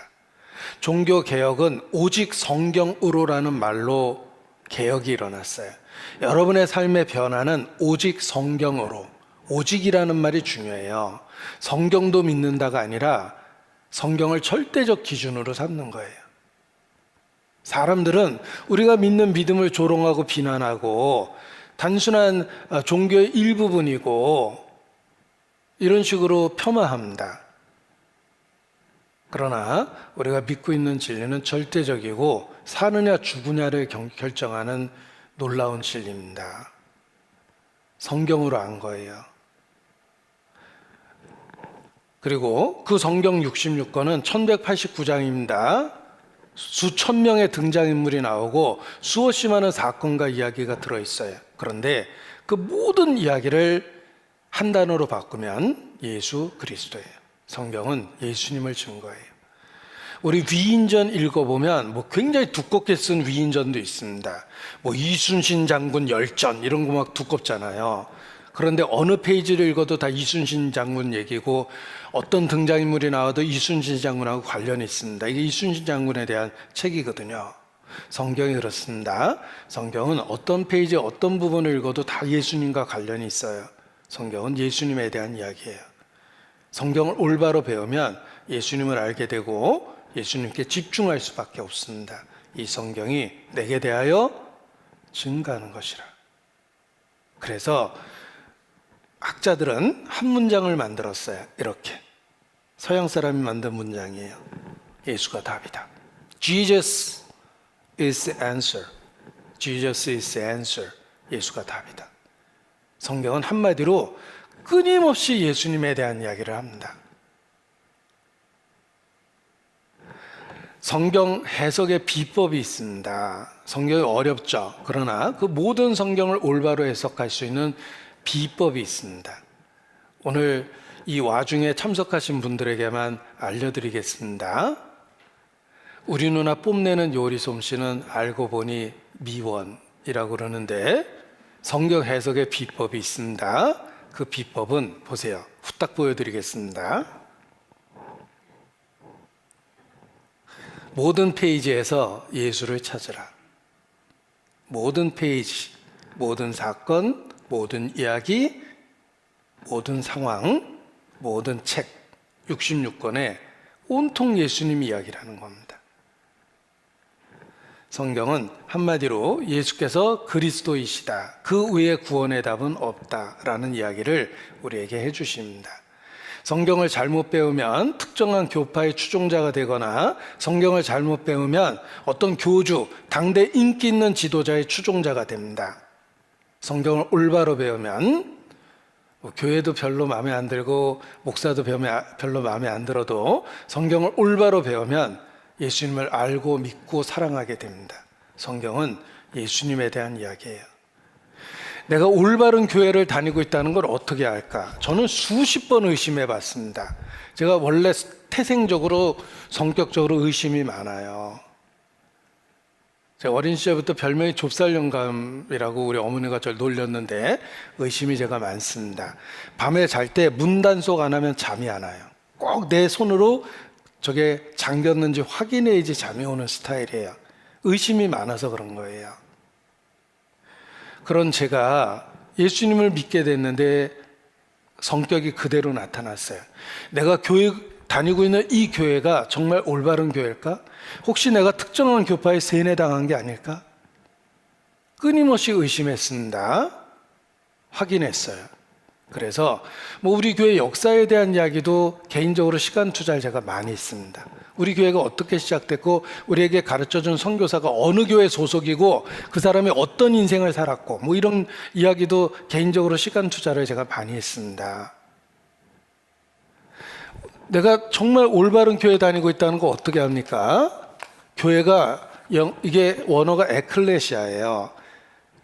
종교 개혁은 오직 성경으로라는 말로 개혁이 일어났어요. 여러분의 삶의 변화는 오직 성경으로, 오직이라는 말이 중요해요. 성경도 믿는다가 아니라 성경을 절대적 기준으로 삼는 거예요. 사람들은 우리가 믿는 믿음을 조롱하고 비난하고 단순한 종교의 일부분이고 이런 식으로 폄하합니다. 그러나 우리가 믿고 있는 진리는 절대적이고 사느냐 죽으냐를 결정하는 놀라운 진리입니다. 성경으로 안 거예요. 그리고 그 성경 66권은 1189장입니다. 수천 명의 등장인물이 나오고 수없이 많은 사건과 이야기가 들어있어요. 그런데 그 모든 이야기를 한 단어로 바꾸면 예수 그리스도예요. 성경은 예수님을 증거해요. 우리 위인전 읽어보면 뭐 굉장히 두껍게 쓴 위인전도 있습니다. 뭐 이순신 장군 열전 이런 거 막 두껍잖아요. 그런데 어느 페이지를 읽어도 다 이순신 장군 얘기고 어떤 등장인물이 나와도 이순신 장군하고 관련이 있습니다. 이게 이순신 장군에 대한 책이거든요. 성경이 그렇습니다. 성경은 어떤 페이지 어떤 부분을 읽어도 다 예수님과 관련이 있어요. 성경은 예수님에 대한 이야기예요. 성경을 올바로 배우면 예수님을 알게 되고 예수님께 집중할 수밖에 없습니다. 이 성경이 내게 대하여 증거하는 것이라. 그래서 학자들은 한 문장을 만들었어요. 이렇게 서양 사람이 만든 문장이에요. 예수가 답이다. Jesus is the answer. Jesus is the answer. 예수가 답이다. 성경은 한마디로 끊임없이 예수님에 대한 이야기를 합니다. 성경 해석의 비법이 있습니다. 성경이 어렵죠. 그러나 그 모든 성경을 올바로 해석할 수 있는 비법이 있습니다. 오늘 이 와중에 참석하신 분들에게만 알려드리겠습니다. 우리 누나 뽐내는 요리 솜씨는 알고 보니 미원이라고 그러는데 성경 해석의 비법이 있습니다. 그 비법은 보세요. 후딱 보여드리겠습니다. 모든 페이지에서 예수를 찾으라. 모든 페이지, 모든 사건, 모든 이야기, 모든 상황, 모든 책 66권에 온통 예수님 이야기라는 겁니다. 성경은 한마디로 예수께서 그리스도이시다. 그 외에 구원의 답은 없다라는 이야기를 우리에게 해주십니다. 성경을 잘못 배우면 특정한 교파의 추종자가 되거나 성경을 잘못 배우면 어떤 교주, 당대 인기 있는 지도자의 추종자가 됩니다. 성경을 올바로 배우면 교회도 별로 마음에 안 들고 목사도 별로 마음에 안 들어도 성경을 올바로 배우면 예수님을 알고 믿고 사랑하게 됩니다. 성경은 예수님에 대한 이야기예요. 내가 올바른 교회를 다니고 있다는 걸 어떻게 알까? 저는 수십 번 의심해 봤습니다. 제가 원래 태생적으로 성격적으로 의심이 많아요. 제가 어린 시절부터 별명이 좁쌀영감이라고 우리 어머니가 저를 놀렸는데 의심이 제가 많습니다. 밤에 잘 때 문단속 안 하면 잠이 안 와요. 꼭 내 손으로 저게 잠겼는지 확인해야지 잠이 오는 스타일이에요. 의심이 많아서 그런 거예요. 그런 제가 예수님을 믿게 됐는데 성격이 그대로 나타났어요. 내가 교회 다니고 있는 이 교회가 정말 올바른 교회일까? 혹시 내가 특정한 교파에 세뇌당한 게 아닐까? 끊임없이 의심했습니다. 확인했어요. 그래서 우리 교회 역사에 대한 이야기도 개인적으로 시간 투자를 제가 많이 했습니다. 우리 교회가 어떻게 시작됐고 우리에게 가르쳐준 선교사가 어느 교회 소속이고 그 사람이 어떤 인생을 살았고 이런 이야기도 개인적으로 시간 투자를 제가 많이 했습니다. 내가 정말 올바른 교회 다니고 있다는 거 어떻게 합니까? 교회가 이게 원어가 에클레시아예요.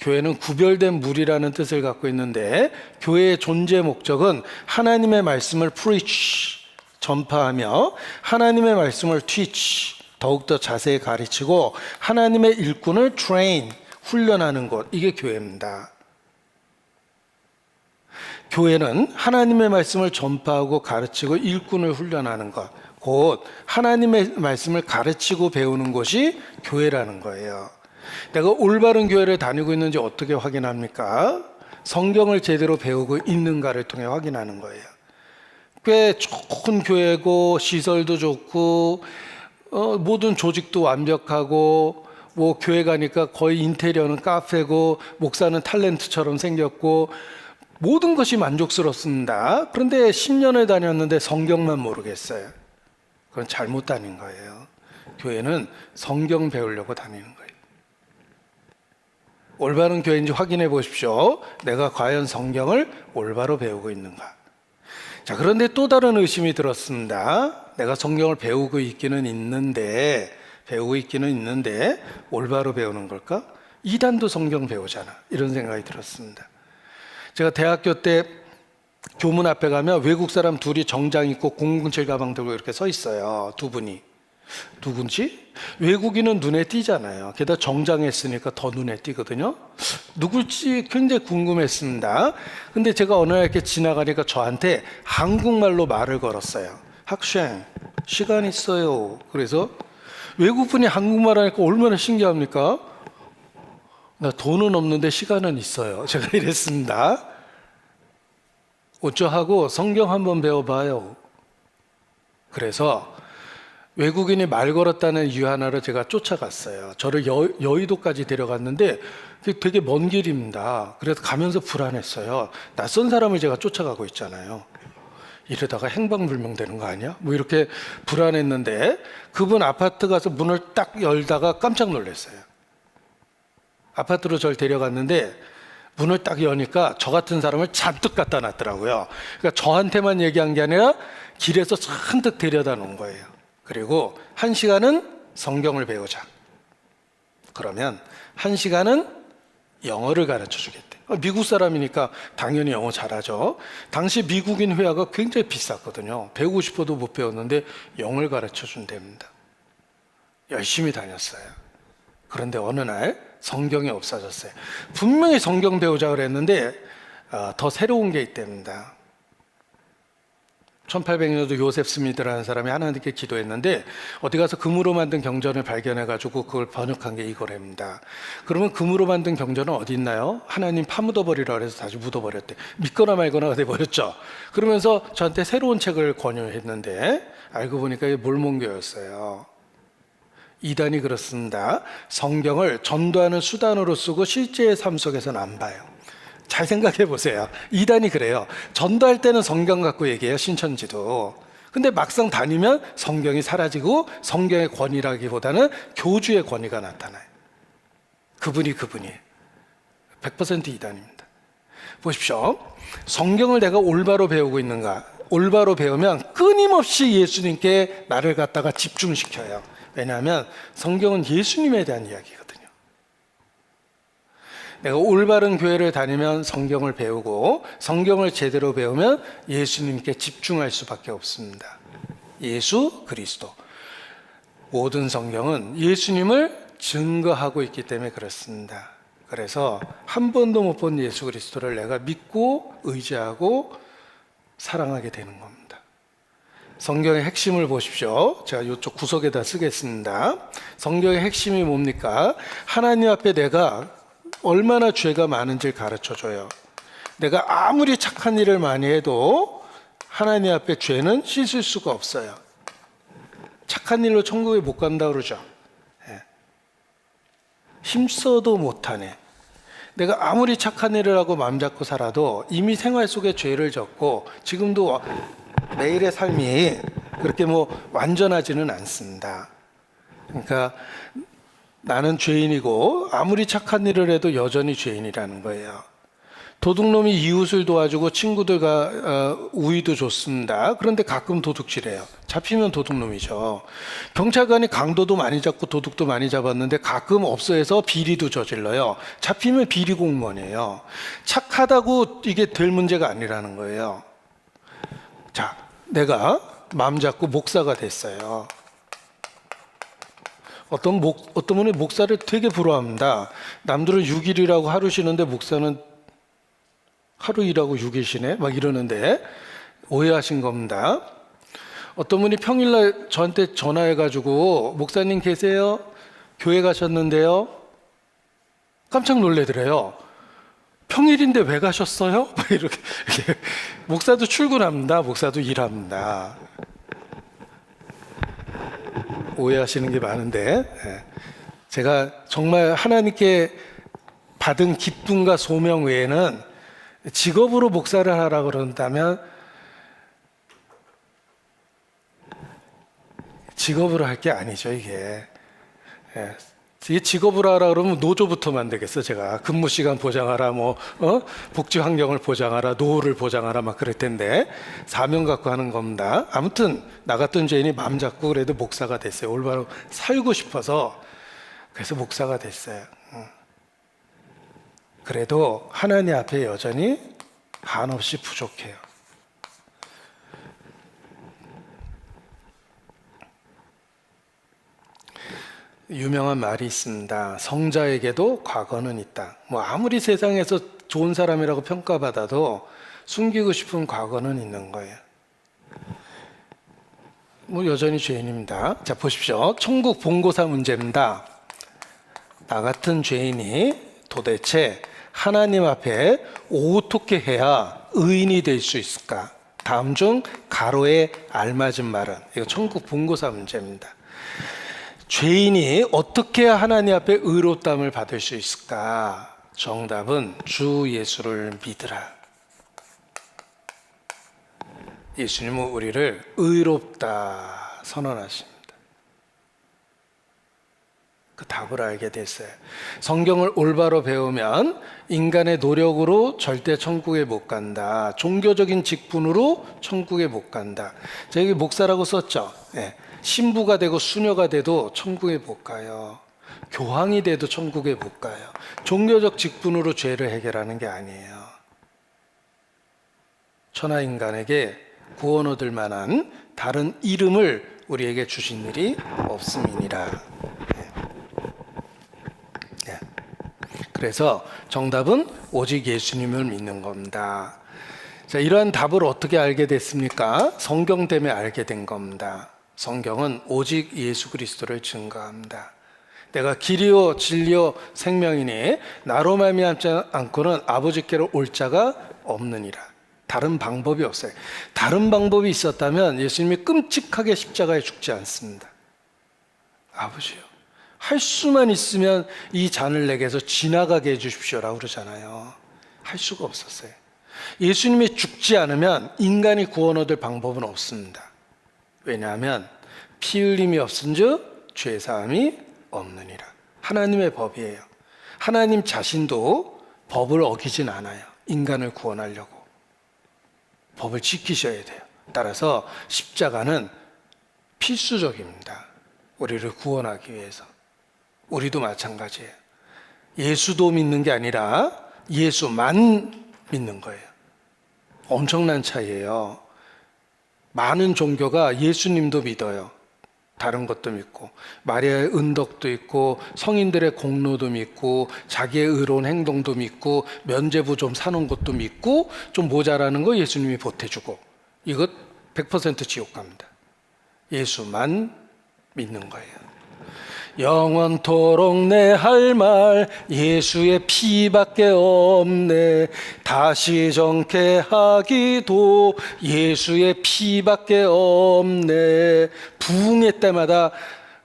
교회는 구별된 무리라는 뜻을 갖고 있는데 교회의 존재 목적은 하나님의 말씀을 preach, 전파하며 하나님의 말씀을 teach, 더욱더 자세히 가르치고 하나님의 일꾼을 train, 훈련하는 것, 이게 교회입니다. 교회는 하나님의 말씀을 전파하고 가르치고 일꾼을 훈련하는 것, 곧 하나님의 말씀을 가르치고 배우는 것이 교회라는 거예요. 내가 올바른 교회를 다니고 있는지 어떻게 확인합니까? 성경을 제대로 배우고 있는가를 통해 확인하는 거예요. 꽤 좋은 교회고 시설도 좋고 모든 조직도 완벽하고 뭐 교회 가니까 거의 인테리어는 카페고 목사는 탤런트처럼 생겼고 모든 것이 만족스럽습니다. 그런데 10년을 다녔는데 성경만 모르겠어요. 그건 잘못 다닌 거예요. 교회는 성경 배우려고 다니는 거예요. 올바른 교회인지 확인해 보십시오. 내가 과연 성경을 올바로 배우고 있는가? 자, 그런데 또 다른 의심이 들었습니다. 내가 성경을 배우고 있기는 있는데 올바로 배우는 걸까? 이단도 성경 배우잖아. 이런 생각이 들었습니다. 제가 대학교 때 교문 앞에 가면 외국 사람 둘이 정장 입고 007 가방 들고 이렇게 서 있어요. 두 분이. 누군지? 외국인은 눈에 띄잖아요. 게다가 정장했으니까 더 눈에 띄거든요. 누굴지 굉장히 궁금했습니다. 근데 제가 어느 날 이렇게 지나가니까 저한테 한국말로 말을 걸었어요. 학생, 시간 있어요. 그래서 외국분이 한국말 하니까 얼마나 신기합니까? 나 돈은 없는데 시간은 있어요. 제가 이랬습니다. 어쩌하고 성경 한번 배워봐요. 그래서 외국인이 말 걸었다는 이유 하나로 제가 쫓아갔어요. 저를 여의도까지 데려갔는데 되게 먼 길입니다. 그래서 가면서 불안했어요. 낯선 사람을 제가 쫓아가고 있잖아요. 이러다가 행방불명되는 거 아니야? 뭐 이렇게 불안했는데 그분 아파트 가서 문을 딱 열다가 깜짝 놀랐어요. 아파트로 저를 데려갔는데 문을 딱 여니까 저 같은 사람을 잔뜩 갖다 놨더라고요. 그러니까 저한테만 얘기한 게 아니라 길에서 잔뜩 데려다 놓은 거예요. 그리고 1시간은 성경을 배우자. 그러면 1시간은 영어를 가르쳐 주겠대. 미국 사람이니까 당연히 영어 잘하죠. 당시 미국인 회화가 굉장히 비쌌거든요. 배우고 싶어도 못 배웠는데 영어를 가르쳐 준답니다. 열심히 다녔어요. 그런데 어느 날 성경이 없어졌어요. 분명히 성경 배우자 그랬는데 더 새로운 게 있답니다. 1800년도 요셉 스미드라는 사람이 하나님께 기도했는데 어디 가서 금으로 만든 경전을 발견해가지고 그걸 번역한 게 이거랍니다. 그러면 금으로 만든 경전은 어디 있나요? 하나님 파묻어버리라 그래서 다시 묻어버렸대. 믿거나 말거나 돼버렸죠. 그러면서 저한테 새로운 책을 권유했는데 알고 보니까 이게 몰몬교였어요. 이단이 그렇습니다. 성경을 전도하는 수단으로 쓰고 실제의 삶 속에서는 안 봐요. 잘 생각해 보세요. 이단이 그래요. 전도할 때는 성경 갖고 얘기해요. 신천지도. 근데 막상 다니면 성경이 사라지고 성경의 권위라기보다는 교주의 권위가 나타나요. 그분이 100% 이단입니다. 보십시오. 성경을 내가 올바로 배우고 있는가? 올바로 배우면 끊임없이 예수님께 나를 갖다가 집중시켜요. 왜냐하면 성경은 예수님에 대한 이야기거든요. 내가 올바른 교회를 다니면 성경을 배우고 성경을 제대로 배우면 예수님께 집중할 수밖에 없습니다. 예수 그리스도. 모든 성경은 예수님을 증거하고 있기 때문에 그렇습니다. 그래서 한 번도 못 본 예수 그리스도를 내가 믿고 의지하고 사랑하게 되는 겁니다. 성경의 핵심을 보십시오. 제가 이쪽 구석에다 쓰겠습니다. 성경의 핵심이 뭡니까? 하나님 앞에 내가 얼마나 죄가 많은지를 가르쳐줘요. 내가 아무리 착한 일을 많이 해도 하나님 앞에 죄는 씻을 수가 없어요. 착한 일로 천국에 못 간다 그러죠. 힘써도 못하네. 내가 아무리 착한 일을 하고 마음 잡고 살아도 이미 생활 속에 죄를 졌고 지금도 매일의 삶이 그렇게 뭐 완전하지는 않습니다. 그러니까 나는 죄인이고 아무리 착한 일을 해도 여전히 죄인이라는 거예요. 도둑놈이 이웃을 도와주고 친구들과 우위도 좋습니다. 그런데 가끔 도둑질해요. 잡히면 도둑놈이죠. 경찰관이 강도도 많이 잡고 도둑도 많이 잡았는데 가끔 업소에서 비리도 저질러요. 잡히면 비리 공무원이에요. 착하다고 이게 될 문제가 아니라는 거예요. 자, 내가 마음 잡고 목사가 됐어요. 어떤 분이 목사를 되게 부러워합니다. 남들은 6일이라고 하루 쉬는데 목사는 하루 일하고 6일 쉬네? 막 이러는데 오해하신 겁니다. 어떤 분이 평일날 저한테 전화해가지고 목사님 계세요? 교회 가셨는데요? 깜짝 놀래더래요. 평일인데 왜 가셨어요? 이렇게. 목사도 출근합니다. 목사도 일합니다. 오해하시는 게 많은데, 제가 정말 하나님께 받은 기쁨과 소명 외에는 직업으로 목사를 하라고 그런다면 직업으로 할 게 아니죠, 이게. 이게 직업으로 하라 그러면 노조부터 만들겠어, 제가. 근무 시간 보장하라, 복지 환경을 보장하라, 노후를 보장하라, 막 그럴 텐데, 사명 갖고 하는 겁니다. 아무튼, 나 같은 죄인이 마음 잡고 그래도 목사가 됐어요. 올바로 살고 싶어서, 그래서 목사가 됐어요. 그래도 하나님 앞에 여전히 한없이 부족해요. 유명한 말이 있습니다. 성자에게도 과거는 있다. 아무리 세상에서 좋은 사람이라고 평가받아도 숨기고 싶은 과거는 있는 거예요. 여전히 죄인입니다. 자, 보십시오. 천국 본고사 문제입니다. 나 같은 죄인이 도대체 하나님 앞에 어떻게 해야 의인이 될 수 있을까? 다음 중 가로에 알맞은 말은? 이거 천국 본고사 문제입니다. 죄인이 어떻게 해야 하나님 앞에 의롭다함을 받을 수 있을까? 정답은 주 예수를 믿으라. 예수님은 우리를 의롭다 선언하십니다. 그 답을 알게 됐어요. 성경을 올바로 배우면 인간의 노력으로 절대 천국에 못 간다. 종교적인 직분으로 천국에 못 간다. 제가 여기 목사라고 썼죠. 신부가 되고 수녀가 돼도 천국에 못 가요. 교황이 돼도 천국에 못 가요. 종교적 직분으로 죄를 해결하는 게 아니에요. 천하 인간에게 구원 얻을 만한 다른 이름을 우리에게 주신 일이 없음이니라. 그래서 정답은 오직 예수님을 믿는 겁니다. 자, 이러한 답을 어떻게 알게 됐습니까? 성경 때문에 알게 된 겁니다. 성경은 오직 예수 그리스도를 증거합니다. 내가 길이요 진리요 생명이니 나로 말미암지 않고는 아버지께로 올 자가 없느니라. 다른 방법이 없어요. 다른 방법이 있었다면 예수님이 끔찍하게 십자가에 죽지 않습니다. 아버지요, 할 수만 있으면 이 잔을 내게서 지나가게 해주십시오라고 그러잖아요. 할 수가 없었어요. 예수님이 죽지 않으면 인간이 구원 얻을 방법은 없습니다. 왜냐하면 피 흘림이 없은즉 죄사함이 없느니라. 하나님의 법이에요. 하나님 자신도 법을 어기진 않아요. 인간을 구원하려고 법을 지키셔야 돼요. 따라서 십자가는 필수적입니다. 우리를 구원하기 위해서. 우리도 마찬가지예요. 예수도 믿는 게 아니라 예수만 믿는 거예요. 엄청난 차이예요. 많은 종교가 예수님도 믿어요. 다른 것도 믿고, 마리아의 은덕도 있고, 성인들의 공로도 믿고, 자기의 의로운 행동도 믿고, 면죄부 좀 사는 것도 믿고, 좀 모자라는 거 예수님이 보태주고, 이것 100% 지옥 갑니다. 예수만 믿는 거예요. 영원토록 내 할 말 예수의 피밖에 없네. 다시 정케 하기도 예수의 피밖에 없네. 부흥회 때마다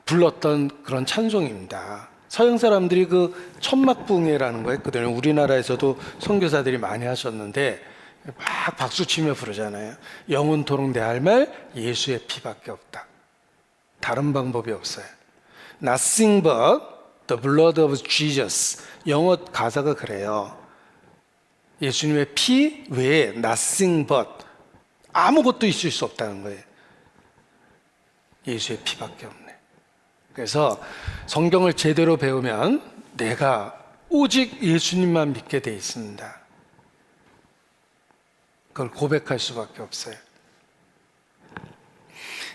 불렀던 그런 찬송입니다. 서양 사람들이 그 천막부흥회라는 거 했거든요. 우리나라에서도 선교사들이 많이 하셨는데 막 박수치며 부르잖아요. 영원토록 내 할 말 예수의 피밖에 없다. 다른 방법이 없어요. Nothing but the blood of Jesus. 영어 가사가 그래요. 예수님의 피 외에 nothing but 아무것도 있을 수 없다는 거예요. 예수의 피밖에 없네. 그래서 성경을 제대로 배우면 내가 오직 예수님만 믿게 돼 있습니다. 그걸 고백할 수밖에 없어요.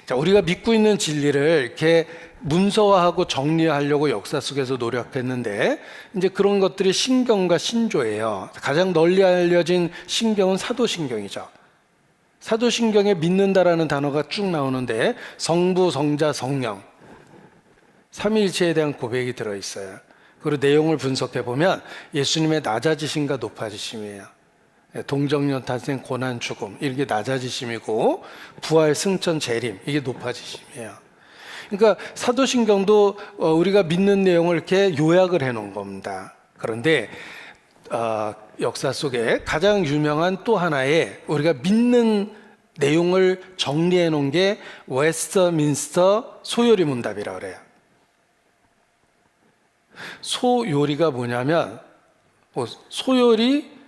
자, 우리가 믿고 있는 진리를 이렇게 문서화하고 정리하려고 역사 속에서 노력했는데 이제 그런 것들이 신경과 신조예요. 가장 널리 알려진 신경은 사도신경이죠. 사도신경에 믿는다라는 단어가 쭉 나오는데 성부, 성자, 성령 삼위일체에 대한 고백이 들어있어요. 그리고 내용을 분석해 보면 예수님의 낮아지심과 높아지심이에요. 동정년 탄생, 고난, 죽음 이게 낮아지심이고, 부활, 승천, 재림 이게 높아지심이에요. 그러니까 사도신경도 우리가 믿는 내용을 이렇게 요약을 해 놓은 겁니다. 그런데 역사 속에 가장 유명한 또 하나의 우리가 믿는 내용을 정리해 놓은 게 웨스트민스터 소요리 문답이라고 그래요. 소요리가 뭐냐면 소요리,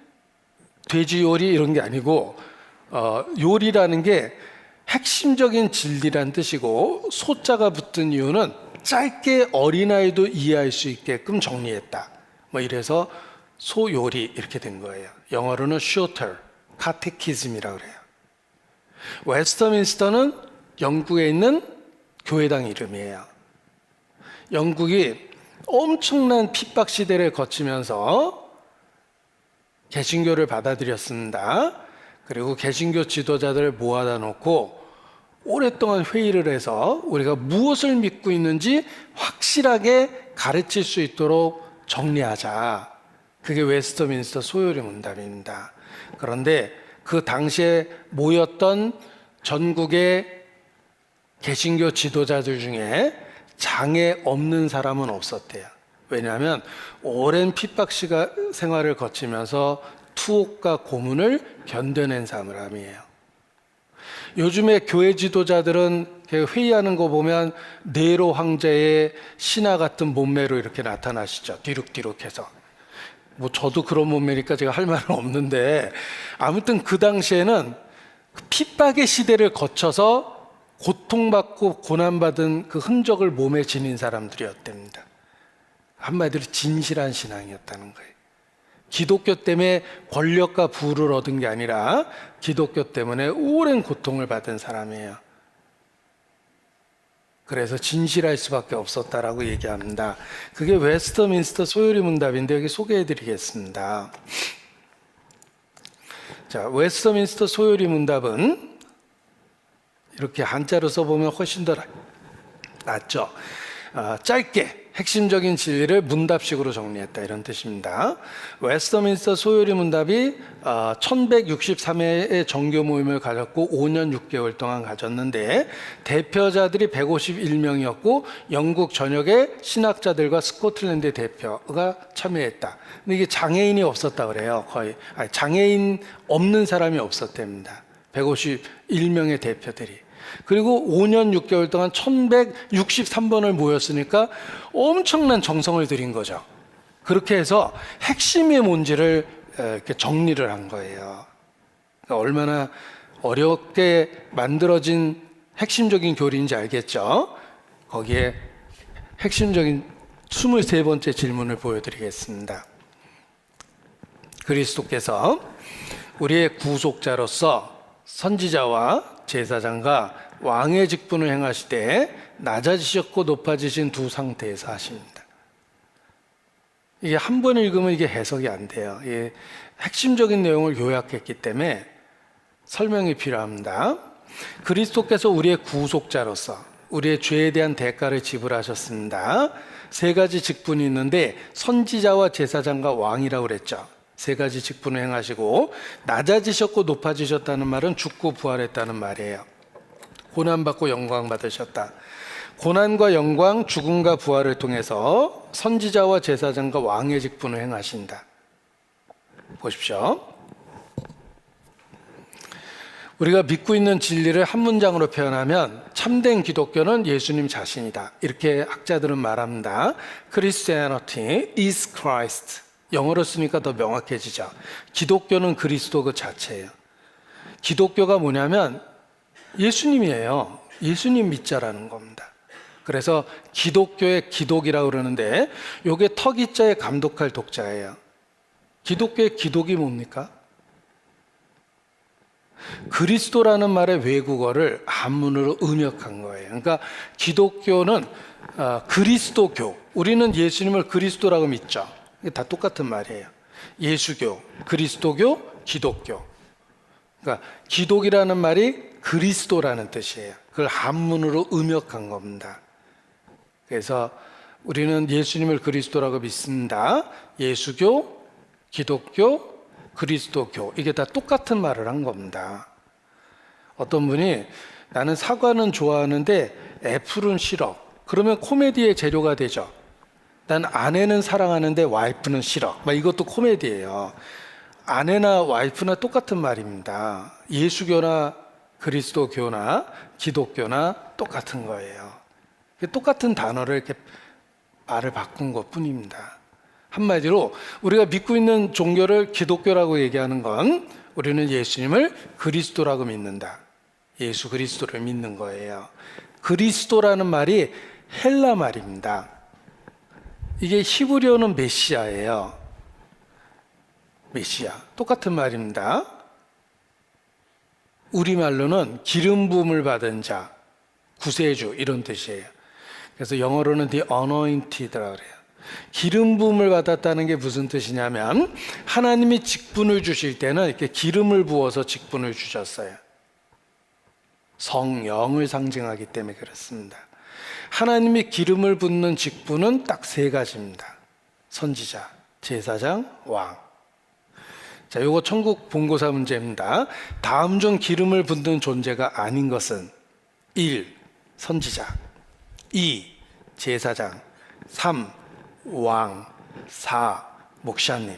돼지 요리 이런 게 아니고 요리라는 게 핵심적인 진리란 뜻이고, 소자가 붙은 이유는 짧게 어린아이도 이해할 수 있게끔 정리했다. 뭐 이래서 소요리 이렇게 된 거예요. 영어로는 shorter, 카테키즘이라고 그래요. 웨스터민스터는 영국에 있는 교회당 이름이에요. 영국이 엄청난 핍박 시대를 거치면서 개신교를 받아들였습니다. 그리고 개신교 지도자들을 모아다 놓고 오랫동안 회의를 해서 우리가 무엇을 믿고 있는지 확실하게 가르칠 수 있도록 정리하자. 그게 웨스터민스터 소요리 문답입니다. 그런데 그 당시에 모였던 전국의 개신교 지도자들 중에 장애 없는 사람은 없었대요. 왜냐하면 오랜 핍박 생활을 거치면서 투옥과 고문을 견뎌낸 사람이에요. 요즘에 교회 지도자들은 회의하는 거 보면 네로 황제의 신하 같은 몸매로 이렇게 나타나시죠. 뒤룩뒤룩해서. 뭐 저도 그런 몸매니까 제가 할 말은 없는데, 아무튼 그 당시에는 핍박의 시대를 거쳐서 고통받고 고난받은 그 흔적을 몸에 지닌 사람들이었답니다. 한마디로 진실한 신앙이었다는 거예요. 기독교 때문에 권력과 부를 얻은 게 아니라 기독교 때문에 오랜 고통을 받은 사람이에요. 그래서 진실할 수밖에 없었다라고 얘기합니다. 그게 웨스터민스터 소요리 문답인데 여기 소개해 드리겠습니다. 자, 웨스터민스터 소요리 문답은 이렇게 한자로 써보면 훨씬 더 낫죠. 짧게 핵심적인 진리를 문답식으로 정리했다, 이런 뜻입니다. 웨스터민스터 소요리 문답이 1163회의 정교 모임을 가졌고 5년 6개월 동안 가졌는데, 대표자들이 151명이었고 영국 전역의 신학자들과 스코틀랜드 대표가 참여했다. 근데 이게 장애인이 없었다 그래요. 거의 장애인 없는 사람이 없었답니다. 151명의 대표들이. 그리고 5년 6개월 동안 1163번을 모였으니까 엄청난 정성을 들인 거죠. 그렇게 해서 핵심이 뭔지를 이렇게 정리를 한 거예요. 그러니까 얼마나 어렵게 만들어진 핵심적인 교리인지 알겠죠? 거기에 핵심적인 23번째 질문을 보여드리겠습니다. 그리스도께서 우리의 구속자로서 선지자와 제사장과 왕의 직분을 행하시되 낮아지셨고 높아지신 두 상태에서 하십니다. 이게 한 번 읽으면 이게 해석이 안 돼요. 이게 핵심적인 내용을 요약했기 때문에 설명이 필요합니다. 그리스도께서 우리의 구속자로서 우리의 죄에 대한 대가를 지불하셨습니다. 세 가지 직분이 있는데 선지자와 제사장과 왕이라고 그랬죠. 세 가지 직분을 행하시고 낮아지셨고 높아지셨다는 말은 죽고 부활했다는 말이에요. 고난받고 영광 받으셨다. 고난과 영광, 죽음과 부활을 통해서 선지자와 제사장과 왕의 직분을 행하신다. 보십시오. 우리가 믿고 있는 진리를 한 문장으로 표현하면 참된 기독교는 예수님 자신이다, 이렇게 학자들은 말합니다. Christianity is Christ. 영어로 쓰니까 더 명확해지죠. 기독교는 그리스도 그 자체예요. 기독교가 뭐냐면 예수님이에요. 예수님 믿자라는 겁니다. 그래서 기독교의 기독이라고 그러는데 이게 턱이자에 감독할 독자예요. 기독교의 기독이 뭡니까? 그리스도라는 말의 외국어를 한문으로 음역한 거예요. 그러니까 기독교는 그리스도교, 우리는 예수님을 그리스도라고 믿죠. 다 똑같은 말이에요. 예수교, 그리스도교, 기독교. 그러니까 기독이라는 말이 그리스도라는 뜻이에요. 그걸 한문으로 음역한 겁니다. 그래서 우리는 예수님을 그리스도라고 믿습니다. 예수교, 기독교, 그리스도교, 이게 다 똑같은 말을 한 겁니다. 어떤 분이 나는 사과는 좋아하는데 애플은 싫어. 그러면 코미디의 재료가 되죠. 난 아내는 사랑하는데 와이프는 싫어. 이것도 코미디예요. 아내나 와이프나 똑같은 말입니다. 예수교나 그리스도교나 기독교나 똑같은 거예요. 똑같은 단어를 이렇게 말을 바꾼 것 뿐입니다. 한마디로 우리가 믿고 있는 종교를 기독교라고 얘기하는 건 우리는 예수님을 그리스도라고 믿는다. 예수 그리스도를 믿는 거예요. 그리스도라는 말이 헬라 말입니다. 이게 히브리어는 메시아예요. 메시아. 똑같은 말입니다. 우리말로는 기름 부음을 받은 자, 구세주 이런 뜻이에요. 그래서 영어로는 the anointed라고 그래요. 기름 부음을 받았다는 게 무슨 뜻이냐면 하나님이 직분을 주실 때는 이렇게 기름을 부어서 직분을 주셨어요. 성령을 상징하기 때문에 그렇습니다. 하나님이 기름을 붓는 직분은 딱 세 가지입니다. 선지자, 제사장, 왕. 자, 요거 천국 본고사 문제입니다. 다음 중 기름을 붓는 존재가 아닌 것은 1. 선지자, 2. 제사장, 3. 왕, 4. 목사님.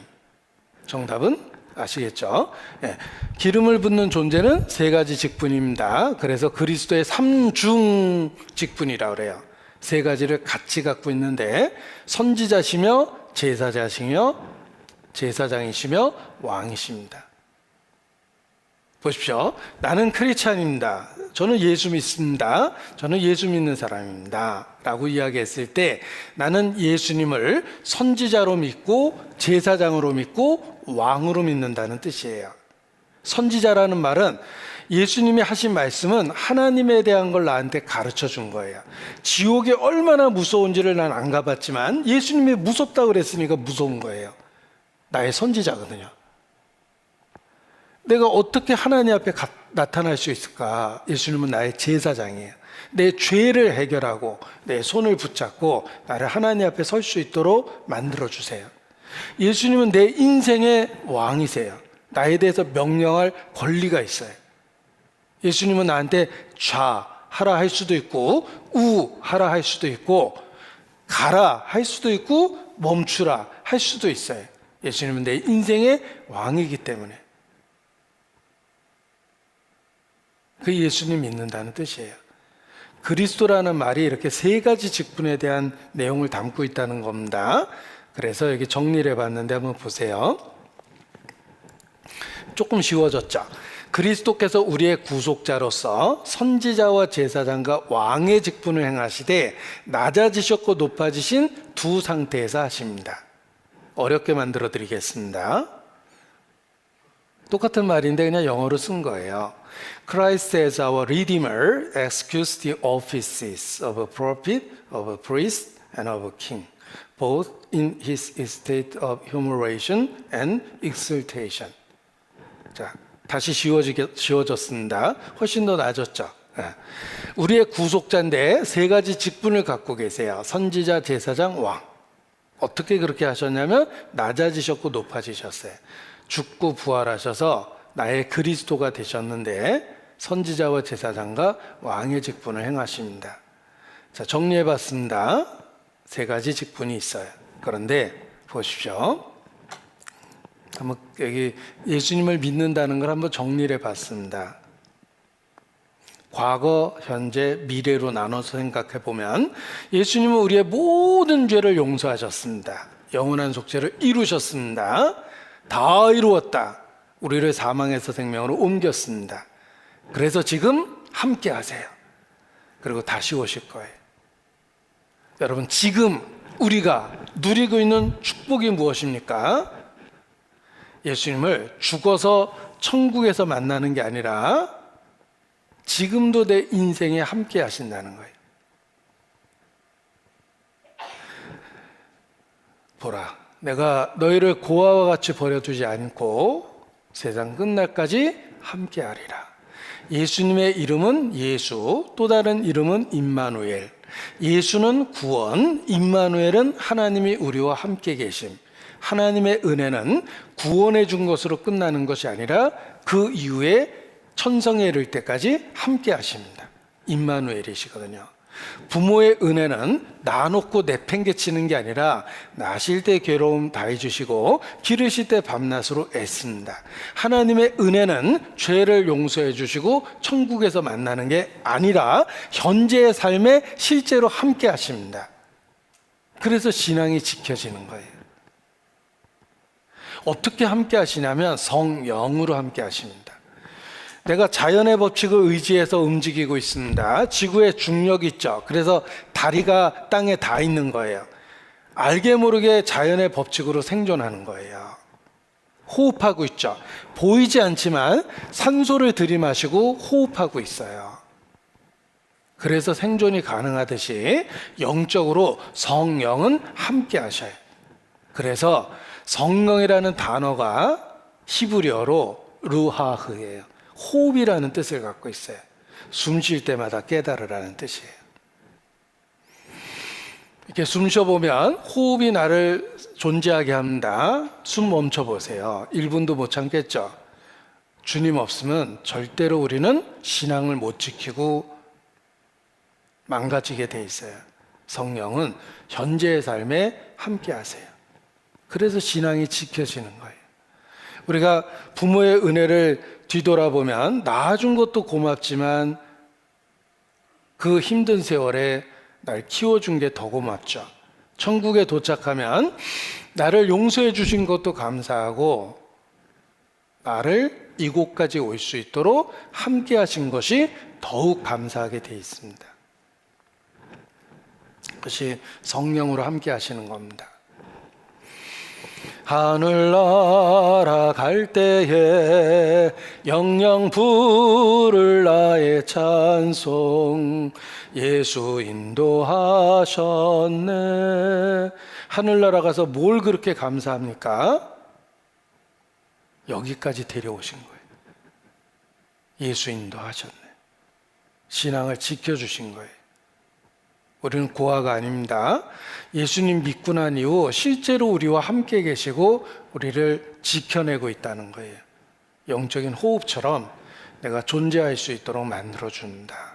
정답은 아시겠죠? 예. 기름을 붓는 존재는 세 가지 직분입니다. 그래서 그리스도의 삼중 직분이라고 그래요. 세 가지를 같이 갖고 있는데 선지자시며 제사자시며 제사장이시며 왕이십니다. 보십시오. 나는 크리스찬입니다. 저는 예수 믿습니다. 저는 예수 믿는 사람입니다. 라고 이야기했을 때 나는 예수님을 선지자로 믿고 제사장으로 믿고 왕으로 믿는다는 뜻이에요. 선지자라는 말은 예수님이 하신 말씀은 하나님에 대한 걸 나한테 가르쳐 준 거예요. 지옥이 얼마나 무서운지를 난 안 가봤지만 예수님이 무섭다고 그랬으니까 무서운 거예요. 나의 선지자거든요. 내가 어떻게 하나님 앞에 나타날 수 있을까? 예수님은 나의 제사장이에요. 내 죄를 해결하고 내 손을 붙잡고 나를 하나님 앞에 설 수 있도록 만들어 주세요. 예수님은 내 인생의 왕이세요. 나에 대해서 명령할 권리가 있어요. 예수님은 나한테 좌하라 할 수도 있고 우하라 할 수도 있고 가라 할 수도 있고 멈추라 할 수도 있어요. 예수님은 내 인생의 왕이기 때문에 그 예수님 믿는다는 뜻이에요. 그리스도라는 말이 이렇게 세 가지 직분에 대한 내용을 담고 있다는 겁니다. 그래서 여기 정리를 해봤는데 한번 보세요. 조금 쉬워졌죠. 그리스도께서 우리의 구속자로서 선지자와 제사장과 왕의 직분을 행하시되 낮아지셨고 높아지신 두 상태에서 하십니다. 어렵게 만들어 드리겠습니다. 똑같은 말인데 그냥 영어로 쓴 거예요. Christ as our Redeemer executes the offices of a prophet, of a priest, and of a king, both in his state of humiliation and exaltation. 자, 다시 쉬워졌습니다. 훨씬 더 나아졌죠. 우리의 구속자인데 세 가지 직분을 갖고 계세요. 선지자, 제사장, 왕. 어떻게 그렇게 하셨냐면 낮아지셨고 높아지셨어요. 죽고 부활하셔서 나의 그리스도가 되셨는데 선지자와 제사장과 왕의 직분을 행하십니다. 자, 정리해봤습니다. 세 가지 직분이 있어요. 그런데 보십시오. 한번 여기 예수님을 믿는다는 걸 한번 정리를 해봤습니다. 과거, 현재, 미래로 나눠서 생각해 보면 예수님은 우리의 모든 죄를 용서하셨습니다. 영원한 속죄를 이루셨습니다. 다 이루었다. 우리를 사망에서 생명으로 옮겼습니다. 그래서 지금 함께 하세요. 그리고 다시 오실 거예요. 여러분, 지금 우리가 누리고 있는 축복이 무엇입니까? 예수님을 죽어서 천국에서 만나는 게 아니라 지금도 내 인생에 함께 하신다는 거예요. 보라, 내가 너희를 고아와 같이 버려두지 않고 세상 끝날까지 함께 하리라. 예수님의 이름은 예수, 또 다른 이름은 임마누엘. 예수는 구원, 임마누엘은 하나님이 우리와 함께 계심. 하나님의 은혜는 구원해 준 것으로 끝나는 것이 아니라 그 이후에 천성에 이를 때까지 함께 하십니다. 임마누엘이시거든요. 부모의 은혜는 나놓고 내팽개치는 게 아니라 나실 때 괴로움 다해 주시고 기르실 때 밤낮으로 애씁니다. 하나님의 은혜는 죄를 용서해 주시고 천국에서 만나는 게 아니라 현재의 삶에 실제로 함께 하십니다. 그래서 신앙이 지켜지는 거예요. 어떻게 함께 하시냐면 성령으로 함께 하십니다. 내가 자연의 법칙을 의지해서 움직이고 있습니다. 지구에 중력이 있죠. 그래서 다리가 땅에 닿아 있는 거예요. 알게 모르게 자연의 법칙으로 생존하는 거예요. 호흡하고 있죠. 보이지 않지만 산소를 들이마시고 호흡하고 있어요. 그래서 생존이 가능하듯이 영적으로 성령은 함께 하셔요. 그래서 성령이라는 단어가 히브리어로 루하흐예요. 호흡이라는 뜻을 갖고 있어요. 숨 쉴 때마다 깨달으라는 뜻이에요. 이렇게 숨 쉬어보면 호흡이 나를 존재하게 합니다. 숨 멈춰보세요. 1분도 못 참겠죠. 주님 없으면 절대로 우리는 신앙을 못 지키고 망가지게 돼 있어요. 성령은 현재의 삶에 함께 하세요. 그래서 신앙이 지켜지는 거예요. 우리가 부모의 은혜를 뒤돌아보면 낳아준 것도 고맙지만 그 힘든 세월에 날 키워준 게 더 고맙죠. 천국에 도착하면 나를 용서해 주신 것도 감사하고 나를 이곳까지 올 수 있도록 함께 하신 것이 더욱 감사하게 돼 있습니다. 그것이 성령으로 함께 하시는 겁니다. 하늘 날아갈 때에 영영 부를 나의 찬송 예수 인도하셨네. 하늘 날아가서 뭘 그렇게 감사합니까? 여기까지 데려오신 거예요. 예수 인도하셨네. 신앙을 지켜주신 거예요. 우리는 고아가 아닙니다. 예수님 믿고 난 이후 실제로 우리와 함께 계시고 우리를 지켜내고 있다는 거예요. 영적인 호흡처럼 내가 존재할 수 있도록 만들어준다.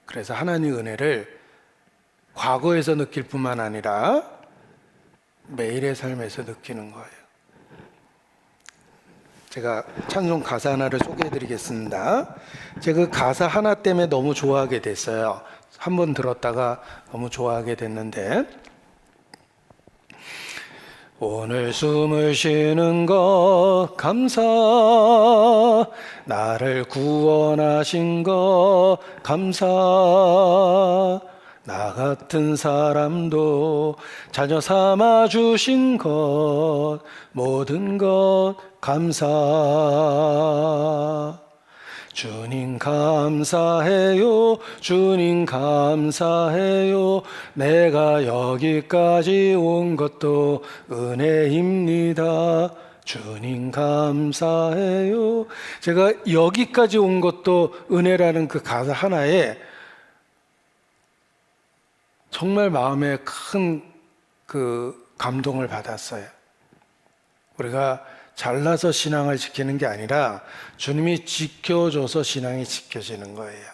그래서 하나님의 은혜를 과거에서 느낄 뿐만 아니라 매일의 삶에서 느끼는 거예요. 제가 찬송 가사 하나를 소개해 드리겠습니다. 제가 그 가사 하나 때문에 너무 좋아하게 됐어요. 한번 들었다가 너무 좋아하게 됐는데, 오늘 숨을 쉬는 것 감사, 나를 구원하신 것 감사, 나 같은 사람도 자녀 삼아 주신 것 모든 것 감사. 주님 감사해요, 주님 감사해요, 내가 여기까지 온 것도 은혜입니다. 주님 감사해요. 제가 여기까지 온 것도 은혜라는 그 가사 하나에 정말 마음에 큰 그 감동을 받았어요. 우리가 잘나서 신앙을 지키는 게 아니라 주님이 지켜줘서 신앙이 지켜지는 거예요.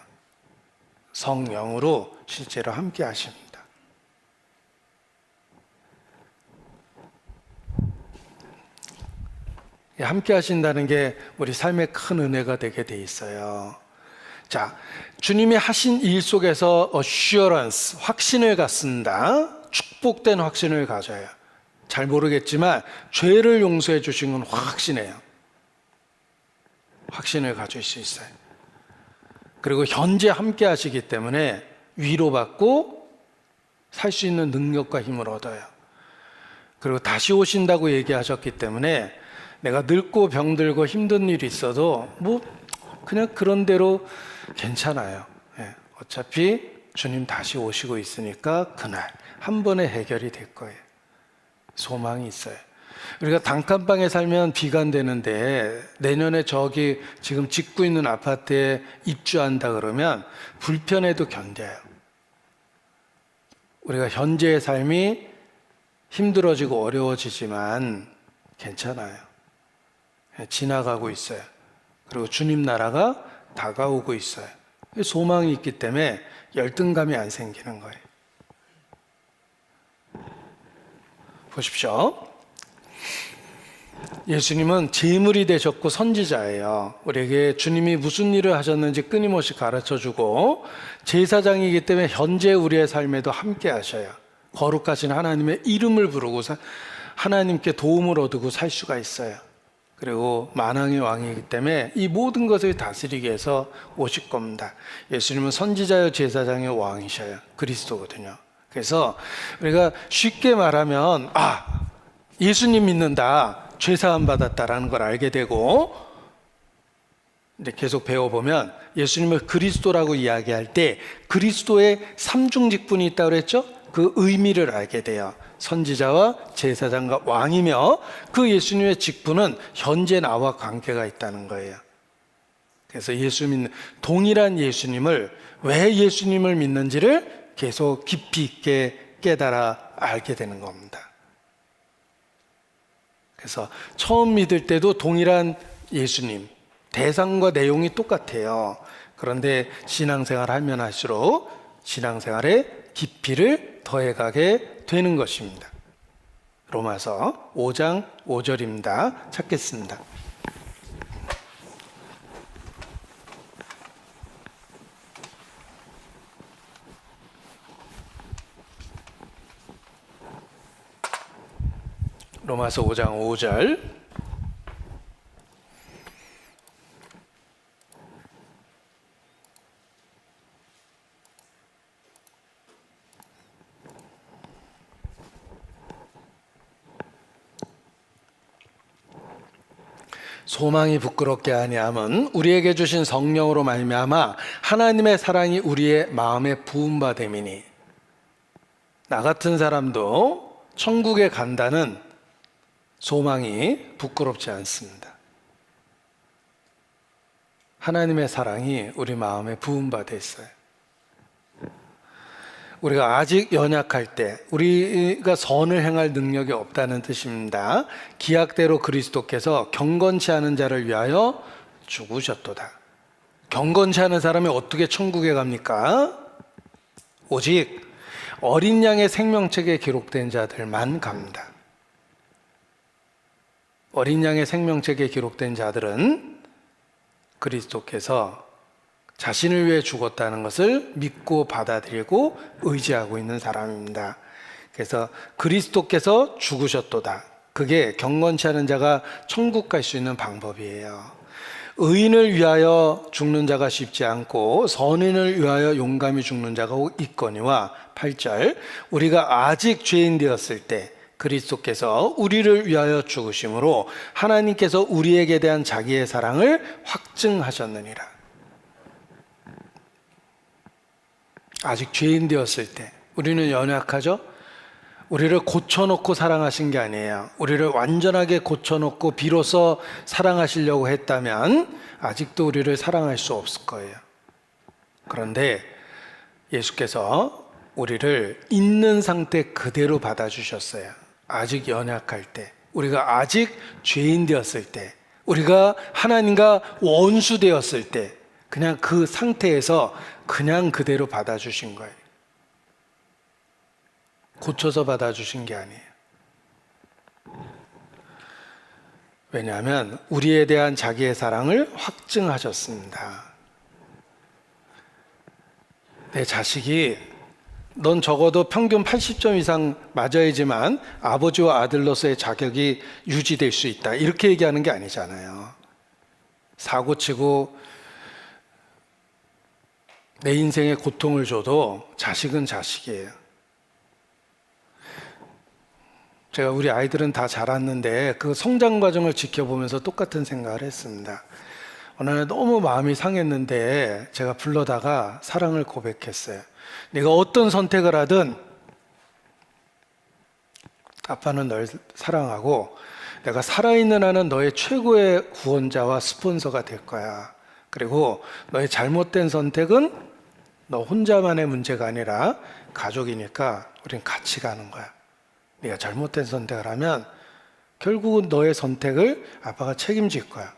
성령으로 실제로 함께 하십니다. 함께 하신다는 게 우리 삶에 큰 은혜가 되게 돼 있어요. 자, 주님이 하신 일 속에서 assurance, 확신을 갖습니다. 축복된 확신을 가져요. 잘 모르겠지만 죄를 용서해 주신 건 확신해요. 확신을 가질 수 있어요. 그리고 현재 함께 하시기 때문에 위로받고 살 수 있는 능력과 힘을 얻어요. 그리고 다시 오신다고 얘기하셨기 때문에 내가 늙고 병들고 힘든 일이 있어도 뭐 그냥 그런 대로 괜찮아요. 어차피 주님 다시 오시고 있으니까 그날 한 번에 해결이 될 거예요. 소망이 있어요. 우리가 단칸방에 살면 비관되는데 내년에 저기 지금 짓고 있는 아파트에 입주한다 그러면 불편해도 견뎌요. 우리가 현재의 삶이 힘들어지고 어려워지지만 괜찮아요. 지나가고 있어요. 그리고 주님 나라가 다가오고 있어요. 소망이 있기 때문에 열등감이 안 생기는 거예요. 보십시오. 예수님은 제물이 되셨고 선지자예요. 우리에게 주님이 무슨 일을 하셨는지 끊임없이 가르쳐주고 제사장이기 때문에 현재 우리의 삶에도 함께 하셔요. 거룩하신 하나님의 이름을 부르고 하나님께 도움을 얻고 살 수가 있어요. 그리고 만왕의 왕이기 때문에 이 모든 것을 다스리기 위해서 오실 겁니다. 예수님은 선지자요 제사장의 왕이셔요. 그리스도거든요. 그래서 우리가 쉽게 말하면 예수님 믿는다, 죄사함 받았다라는 걸 알게 되고, 이제 계속 배워보면 예수님을 그리스도라고 이야기할 때 그리스도의 삼중직분이 있다고 그랬죠? 그 의미를 알게 돼요. 선지자와 제사장과 왕이며 그 예수님의 직분은 현재 나와 관계가 있다는 거예요. 그래서 동일한 예수님을, 왜 예수님을 믿는지를 계속 깊이 있게 깨달아 알게 되는 겁니다. 그래서 처음 믿을 때도 동일한 예수님, 대상과 내용이 똑같아요. 그런데 신앙생활 하면 할수록 신앙생활의 깊이를 더해가게 되는 것입니다. 로마서 5장 5절입니다. 찾겠습니다. 로마서 5장 5절. 소망이 부끄럽게 아니함은 우리에게 주신 성령으로 말미암아 하나님의 사랑이 우리의 마음에 부음바 됨이니. 나 같은 사람도 천국에 간다는 소망이 부끄럽지 않습니다. 하나님의 사랑이 우리 마음에 부음바 돼 있어요. 우리가 아직 연약할 때, 우리가 선을 행할 능력이 없다는 뜻입니다. 기약대로 그리스도께서 경건치 않은 자를 위하여 죽으셨도다. 경건치 않은 사람이 어떻게 천국에 갑니까? 오직 어린 양의 생명책에 기록된 자들만 갑니다. 어린 양의 생명책에 기록된 자들은 그리스도께서 자신을 위해 죽었다는 것을 믿고 받아들이고 의지하고 있는 사람입니다. 그래서 그리스도께서 죽으셨도다. 그게 경건치 않은 자가 천국 갈 수 있는 방법이에요. 의인을 위하여 죽는 자가 쉽지 않고 선인을 위하여 용감히 죽는 자가 있거니와 8절, 우리가 아직 죄인 되었을 때 그리스도께서 우리를 위하여 죽으심으로 하나님께서 우리에게 대한 자기의 사랑을 확증하셨느니라. 아직 죄인 되었을 때 우리는 연약하죠? 우리를 고쳐놓고 사랑하신 게 아니에요. 우리를 완전하게 고쳐놓고 비로소 사랑하시려고 했다면 아직도 우리를 사랑할 수 없을 거예요. 그런데 예수께서 우리를 있는 상태 그대로 받아주셨어요. 아직 연약할 때, 우리가 아직 죄인 되었을 때, 우리가 하나님과 원수 되었을 때, 그냥 그 상태에서 그냥 그대로 받아주신 거예요. 고쳐서 받아주신 게 아니에요. 왜냐하면 우리에 대한 자기의 사랑을 확증하셨습니다. 내 자식이 넌 적어도 평균 80점 이상 맞아야지만 아버지와 아들로서의 자격이 유지될 수 있다, 이렇게 얘기하는 게 아니잖아요. 사고치고 내 인생에 고통을 줘도 자식은 자식이에요. 제가 우리 아이들은 다 자랐는데 그 성장 과정을 지켜보면서 똑같은 생각을 했습니다. 어느 날 너무 마음이 상했는데 제가 불러다가 사랑을 고백했어요. 네가 어떤 선택을 하든 아빠는 널 사랑하고 내가 살아있는 한은 너의 최고의 구원자와 스폰서가 될 거야. 그리고 너의 잘못된 선택은 너 혼자만의 문제가 아니라 가족이니까 우린 같이 가는 거야. 네가 잘못된 선택을 하면 결국은 너의 선택을 아빠가 책임질 거야.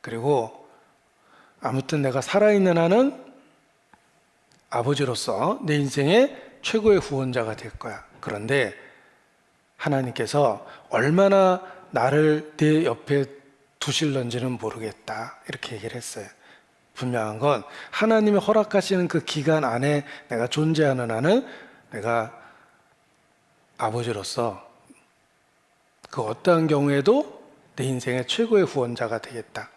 그리고 아무튼 내가 살아있는 한은 아버지로서 내 인생의 최고의 후원자가 될 거야. 그런데 하나님께서 얼마나 나를 내 옆에 두실런지는 모르겠다, 이렇게 얘기를 했어요. 분명한 건 하나님이 허락하시는 그 기간 안에 내가 존재하는 한은 내가 아버지로서 그 어떠한 경우에도 내 인생의 최고의 후원자가 되겠다.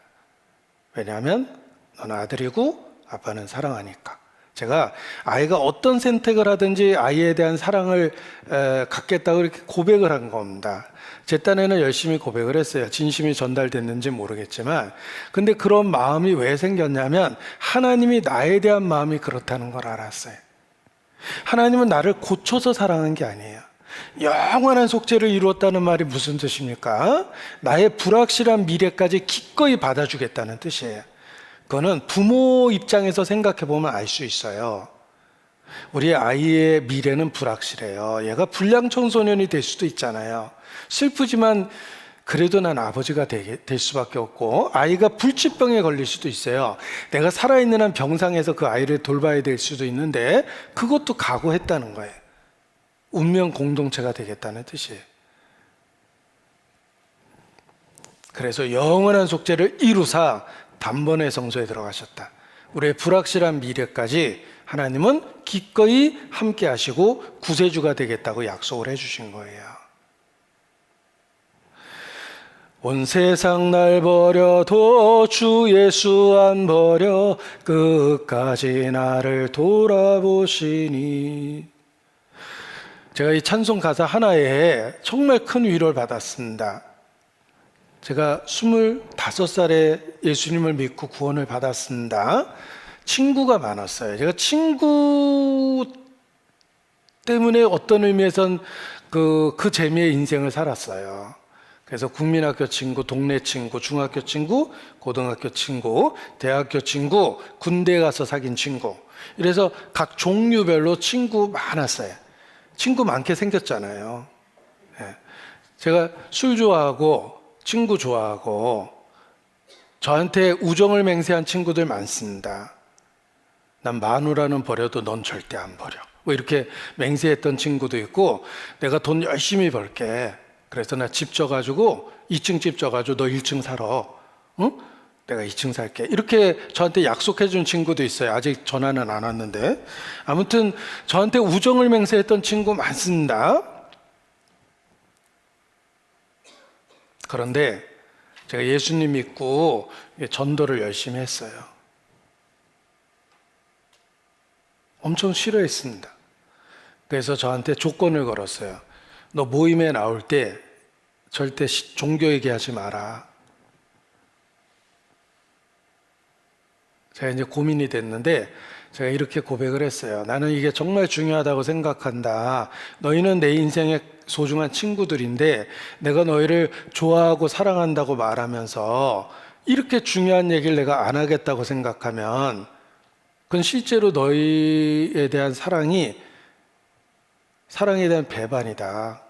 왜냐하면 너는 아들이고 아빠는 사랑하니까. 제가 아이가 어떤 선택을 하든지 아이에 대한 사랑을 갖겠다고 이렇게 고백을 한 겁니다. 제 딴에는 열심히 고백을 했어요. 진심이 전달됐는지 모르겠지만, 근데 그런 마음이 왜 생겼냐면 하나님이 나에 대한 마음이 그렇다는 걸 알았어요. 하나님은 나를 고쳐서 사랑한 게 아니에요. 영원한 속죄를 이루었다는 말이 무슨 뜻입니까? 나의 불확실한 미래까지 기꺼이 받아주겠다는 뜻이에요. 그거는 부모 입장에서 생각해 보면 알 수 있어요. 우리 아이의 미래는 불확실해요. 얘가 불량 청소년이 될 수도 있잖아요. 슬프지만 그래도 난 아버지가 될 수밖에 없고, 아이가 불치병에 걸릴 수도 있어요. 내가 살아있는 한 병상에서 그 아이를 돌봐야 될 수도 있는데 그것도 각오했다는 거예요. 운명 공동체가 되겠다는 뜻이에요. 그래서 영원한 속죄를 이루사 단번에 성소에 들어가셨다. 우리의 불확실한 미래까지 하나님은 기꺼이 함께 하시고 구세주가 되겠다고 약속을 해주신 거예요. 온 세상 날 버려도 주 예수 안 버려 끝까지 나를 돌아보시니. 제가 이 찬송 가사 하나에 정말 큰 위로를 받았습니다. 제가 25살에 예수님을 믿고 구원을 받았습니다. 친구가 많았어요. 제가 친구 때문에 어떤 의미에선 그 재미의 인생을 살았어요. 그래서 국민학교 친구, 동네 친구, 중학교 친구, 고등학교 친구, 대학교 친구, 군대 가서 사귄 친구. 이래서 각 종류별로 친구 많았어요. 친구 많게 생겼잖아요. 제가 술 좋아하고 친구 좋아하고 저한테 우정을 맹세한 친구들 많습니다. 난 마누라는 버려도 넌 절대 안 버려. 뭐 이렇게 맹세했던 친구도 있고, 내가 돈 열심히 벌게. 그래서 나 집 져가지고 2층 집 져가지고 너 1층 살아. 응? 내가 2층 살게. 이렇게 저한테 약속해준 친구도 있어요. 아직 전화는 안 왔는데. 아무튼 저한테 우정을 맹세했던 친구 많습니다. 그런데 제가 예수님 믿고 전도를 열심히 했어요. 엄청 싫어했습니다. 그래서 저한테 조건을 걸었어요. 너 모임에 나올 때 절대 종교 얘기하지 마라. 제가 이제 고민이 됐는데 제가 이렇게 고백을 했어요. 나는 이게 정말 중요하다고 생각한다. 너희는 내 인생의 소중한 친구들인데 내가 너희를 좋아하고 사랑한다고 말하면서 이렇게 중요한 얘기를 내가 안 하겠다고 생각하면 그건 실제로 너희에 대한 사랑에 대한 배반이다.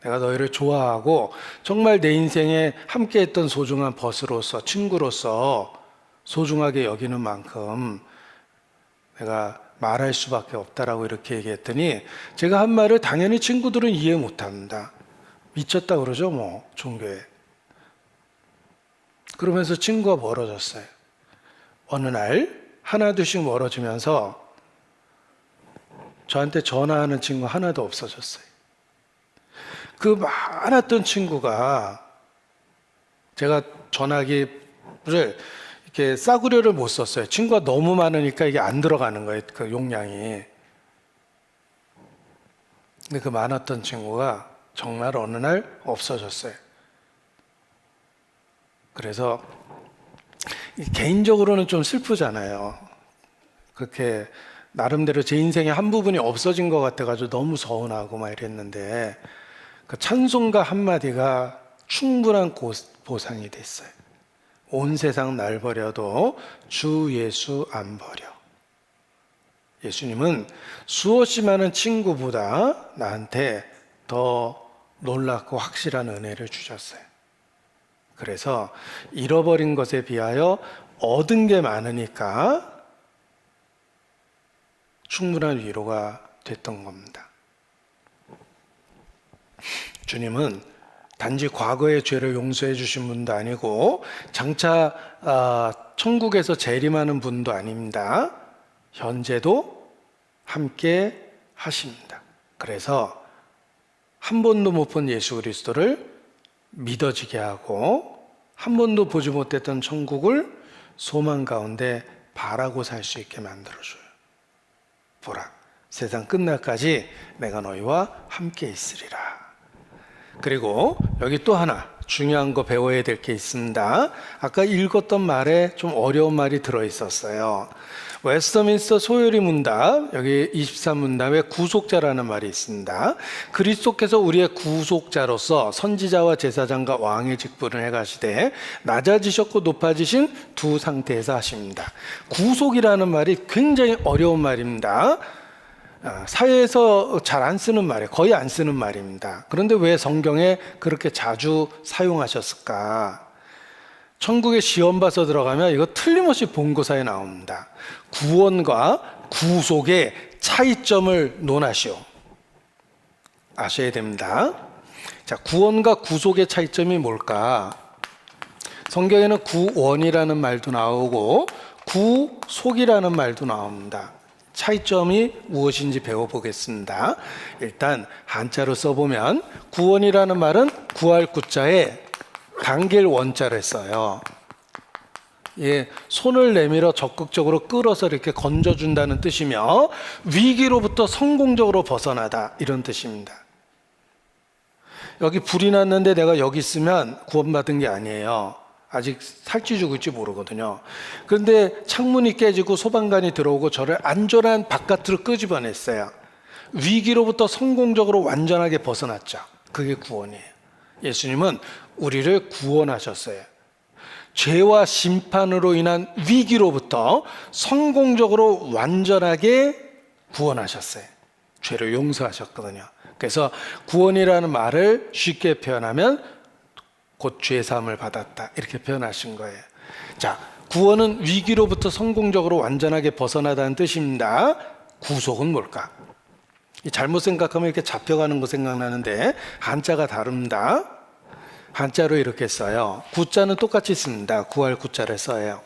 내가 너희를 좋아하고 정말 내 인생에 함께했던 소중한 벗으로서, 친구로서 소중하게 여기는 만큼 내가 말할 수밖에 없다라고 이렇게 얘기했더니, 제가 한 말을 당연히 친구들은 이해 못합니다. 미쳤다 그러죠, 뭐 종교에. 그러면서 친구가 멀어졌어요. 어느 날 하나둘씩 멀어지면서 저한테 전화하는 친구 하나도 없어졌어요. 그 많았던 친구가 제가 전화기를 이렇게 싸구려를 못 썼어요. 친구가 너무 많으니까 이게 안 들어가는 거예요, 그 용량이. 근데 그 많았던 친구가 정말 어느 날 없어졌어요. 그래서 개인적으로는 좀 슬프잖아요. 그렇게 나름대로 제 인생의 한 부분이 없어진 것 같아가지고 너무 서운하고 막 이랬는데, 그 찬송가 한마디가 충분한 보상이 됐어요. 온 세상 날 버려도 주 예수 안 버려. 예수님은 수없이 많은 친구보다 나한테 더 놀랍고 확실한 은혜를 주셨어요. 그래서 잃어버린 것에 비하여 얻은 게 많으니까 충분한 위로가 됐던 겁니다. 주님은 단지 과거의 죄를 용서해 주신 분도 아니고 장차 천국에서 재림하는 분도 아닙니다. 현재도 함께 하십니다. 그래서 한 번도 못 본 예수 그리스도를 믿어지게 하고 한 번도 보지 못했던 천국을 소망 가운데 바라고 살 수 있게 만들어줘요. 보라, 세상 끝날까지 내가 너희와 함께 있으리라. 그리고 여기 또 하나 중요한 거 배워야 될 게 있습니다. 아까 읽었던 말에 좀 어려운 말이 들어있었어요. 웨스터민스터 소요리 문답, 여기 23문답에 구속자라는 말이 있습니다. 그리스도께서 우리의 구속자로서 선지자와 제사장과 왕의 직분을 해가시되 낮아지셨고 높아지신 두 상태에서 하십니다. 구속이라는 말이 굉장히 어려운 말입니다. 사회에서 잘 안 쓰는 말이에요. 거의 안 쓰는 말입니다. 그런데 왜 성경에 그렇게 자주 사용하셨을까? 천국에 시험 봐서 들어가면 이거 틀림없이 본고사에 나옵니다. 구원과 구속의 차이점을 논하시오. 아셔야 됩니다. 자, 구원과 구속의 차이점이 뭘까? 성경에는 구원이라는 말도 나오고 구속이라는 말도 나옵니다. 차이점이 무엇인지 배워보겠습니다. 일단 한자로 써보면 구원이라는 말은 구할 구자에 당길 원자를 써요. 예, 손을 내밀어 적극적으로 끌어서 이렇게 건져준다는 뜻이며 위기로부터 성공적으로 벗어나다 이런 뜻입니다. 여기 불이 났는데 내가 여기 있으면 구원받은 게 아니에요. 아직 살지 죽을지 모르거든요. 그런데 창문이 깨지고 소방관이 들어오고 저를 안전한 바깥으로 끄집어냈어요. 위기로부터 성공적으로 완전하게 벗어났죠. 그게 구원이에요. 예수님은 우리를 구원하셨어요. 죄와 심판으로 인한 위기로부터 성공적으로 완전하게 구원하셨어요. 죄를 용서하셨거든요. 그래서 구원이라는 말을 쉽게 표현하면 곧 죄사함을 받았다 이렇게 표현하신 거예요. 자, 구원은 위기로부터 성공적으로 완전하게 벗어나다는 뜻입니다. 구속은 뭘까? 잘못 생각하면 이렇게 잡혀가는 거 생각나는데 한자가 다릅니다. 한자로 이렇게 써요. 구자는 똑같이 씁니다. 구할 구자를 써요.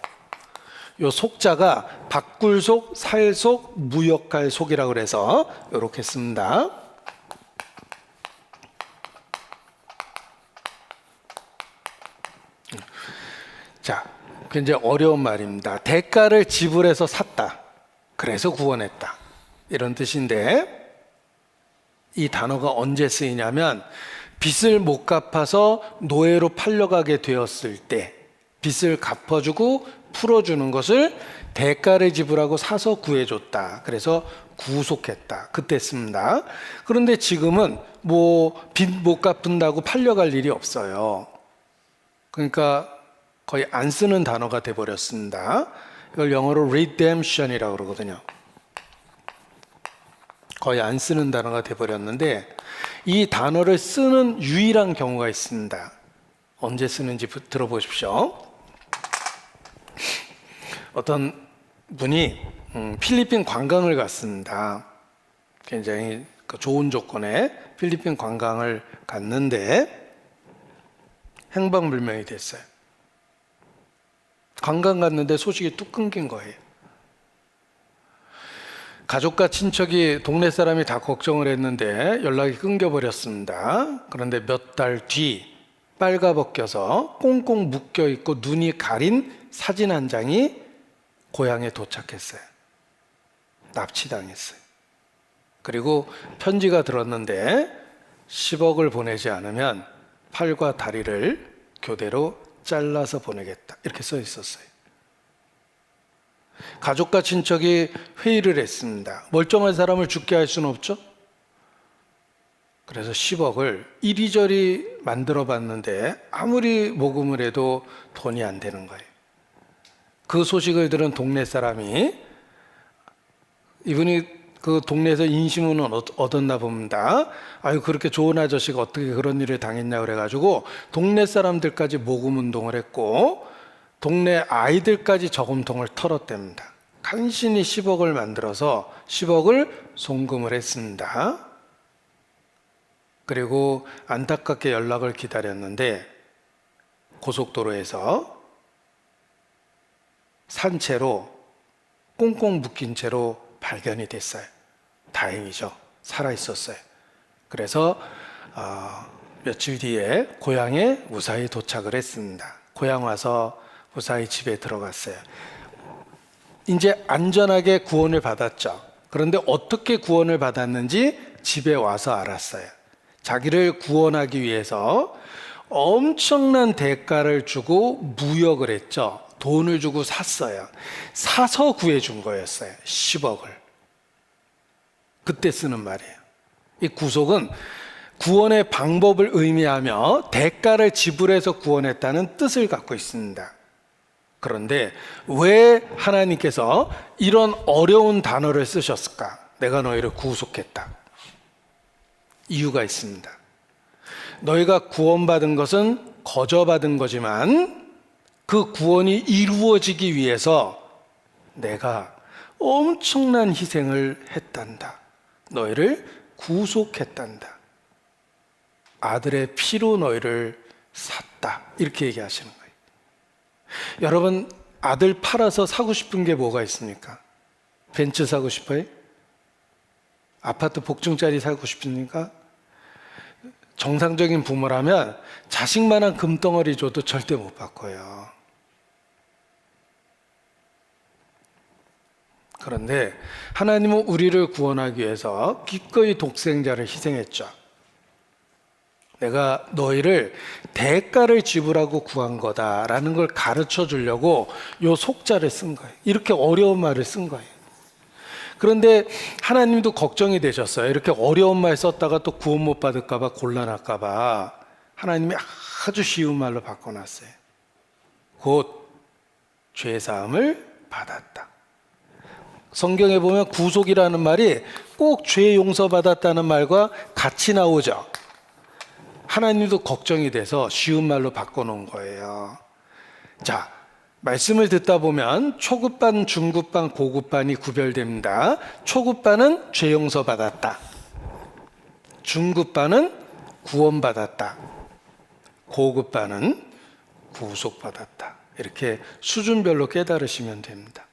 요 속자가 바꿀속, 살속, 무역할 속이라고 그래서 이렇게 씁니다. 자, 굉장히 어려운 말입니다. 대가를 지불해서 샀다. 그래서 구원했다. 이런 뜻인데 이 단어가 언제 쓰이냐면 빚을 못 갚아서 노예로 팔려가게 되었을 때 빚을 갚아주고 풀어주는 것을 대가를 지불하고 사서 구해줬다. 그래서 구속했다. 그때 씁니다. 그런데 지금은 빚 못 갚은다고 팔려갈 일이 없어요. 그러니까 거의 안 쓰는 단어가 돼버렸습니다. 이걸 영어로 redemption이라고 그러거든요. 거의 안 쓰는 단어가 돼버렸는데 이 단어를 쓰는 유일한 경우가 있습니다. 언제 쓰는지 들어보십시오. 어떤 분이 필리핀 관광을 갔습니다. 굉장히 좋은 조건에 필리핀 관광을 갔는데 행방불명이 됐어요. 관광 갔는데 소식이 뚝 끊긴 거예요. 가족과 친척이 동네 사람이 다 걱정을 했는데 연락이 끊겨버렸습니다. 그런데 몇 달 뒤 빨가벗겨서 꽁꽁 묶여있고 눈이 가린 사진 한 장이 고향에 도착했어요. 납치당했어요. 그리고 편지가 들었는데 10억을 보내지 않으면 팔과 다리를 교대로 잘라서 보내겠다. 이렇게 써 있었어요. 가족과 친척이 회의를 했습니다. 멀쩡한 사람을 죽게 할 수는 없죠. 그래서 10억을 이리저리 만들어 봤는데 아무리 모금을 해도 돈이 안 되는 거예요. 그 소식을 들은 동네 사람이, 이분이 그 동네에서 인신은 얻었나 봅니다. 아유, 그렇게 좋은 아저씨가 어떻게 그런 일을 당했냐 그래가지고 동네 사람들까지 모금 운동을 했고 동네 아이들까지 저금통을 털었답니다. 간신히 10억을 만들어서 10억을 송금을 했습니다. 그리고 안타깝게 연락을 기다렸는데 고속도로에서 산채로 꽁꽁 묶인 채로 발견이 됐어요. 다행이죠. 살아 있었어요. 그래서 며칠 뒤에 고향에 무사히 도착을 했습니다. 고향 와서 무사히 집에 들어갔어요. 이제 안전하게 구원을 받았죠. 그런데 어떻게 구원을 받았는지 집에 와서 알았어요. 자기를 구원하기 위해서 엄청난 대가를 주고 무역을 했죠. 돈을 주고 샀어요. 사서 구해준 거였어요. 10억을. 그때 쓰는 말이에요. 이 구속은 구원의 방법을 의미하며 대가를 지불해서 구원했다는 뜻을 갖고 있습니다. 그런데 왜 하나님께서 이런 어려운 단어를 쓰셨을까? 내가 너희를 구속했다. 이유가 있습니다. 너희가 구원받은 것은 거저받은 거지만 그 구원이 이루어지기 위해서 내가 엄청난 희생을 했단다. 너희를 구속했단다. 아들의 피로 너희를 샀다. 이렇게 얘기하시는 거예요. 여러분, 아들 팔아서 사고 싶은 게 뭐가 있습니까? 벤츠 사고 싶어요? 아파트 복층짜리 사고 싶습니까? 정상적인 부모라면 자식만한 금덩어리 줘도 절대 못 바꿔요. 그런데 하나님은 우리를 구원하기 위해서 기꺼이 독생자를 희생했죠. 내가 너희를 대가를 지불하고 구한 거다라는 걸 가르쳐 주려고 요 속자를 쓴 거예요. 이렇게 어려운 말을 쓴 거예요. 그런데 하나님도 걱정이 되셨어요. 이렇게 어려운 말 썼다가 또 구원 못 받을까 봐 곤란할까 봐 하나님이 아주 쉬운 말로 바꿔놨어요. 곧 죄사함을 받았다. 성경에 보면 구속이라는 말이 꼭 죄 용서받았다는 말과 같이 나오죠. 하나님도 걱정이 돼서 쉬운 말로 바꿔놓은 거예요. 자, 말씀을 듣다 보면 초급반, 중급반, 고급반이 구별됩니다. 초급반은 죄 용서받았다. 중급반은 구원받았다. 고급반은 구속받았다. 이렇게 수준별로 깨달으시면 됩니다.